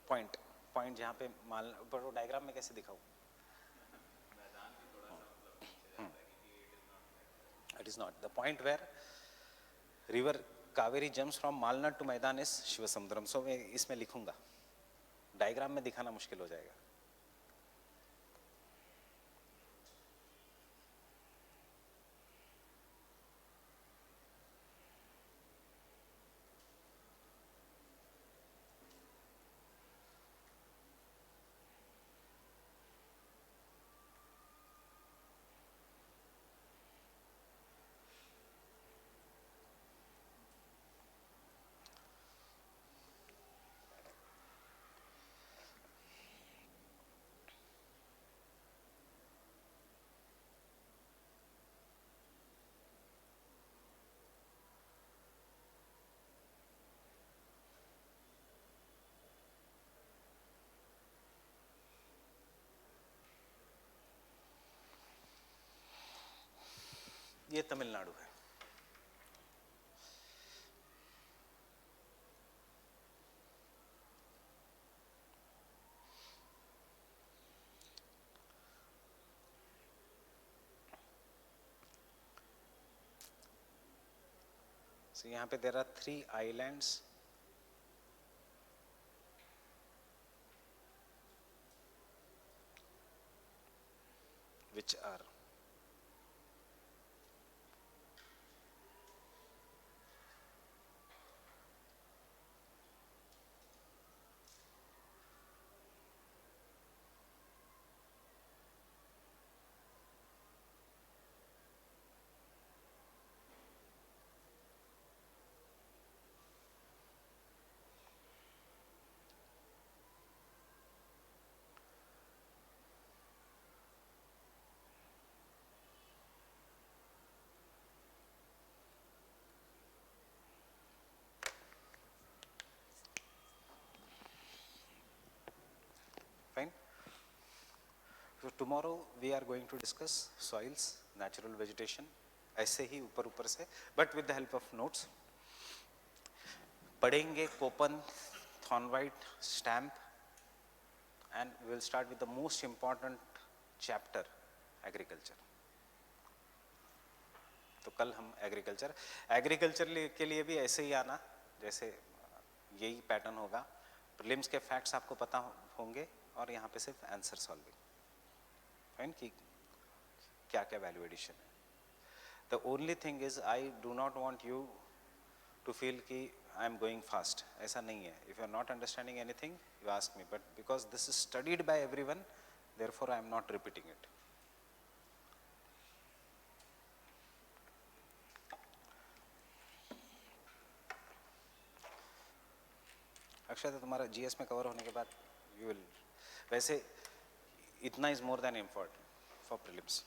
point point जहाँ पे मान, पर वो डायग्राम में कैसे दिखाऊं? It is not the point where river Kaveri jumps from Malnad to Maidan is Shivasamudram. So मैं इसमें लिखूंगा, डायग्राम में दिखाना मुश्किल हो जाएगा। ये तमिलनाडु है। So यहाँ पे there are 3 islands which are fine. So tomorrow we are going to discuss soils, natural vegetation, ऐसे ही ऊपर ऊपर से, but with the help of notes. पढ़ेंगे Koppen, Thornthwaite, Stamp, and we will start with the most important chapter, agriculture. तो कल हम agriculture के लिए भी ऐसे ही आना, जैसे यही पैटर्न होगा। प्रीलिम्स के फैक्ट्स आपको पता होंगे और यहाँ पे सिर्फ आंसर सॉल्विंग, फाइन, कि क्या क्या वैल्यू एडिशन है। The only thing is I do not want you to feel कि आई एम गोइंग फास्ट, ऐसा नहीं है। If you are not understanding anything you ask me, but because this is studied by everyone, therefore I am not repeating it. Akshay, तो तुम्हारा GS में cover होने के बाद यू विल, वैसे इतना is more than important for prelims.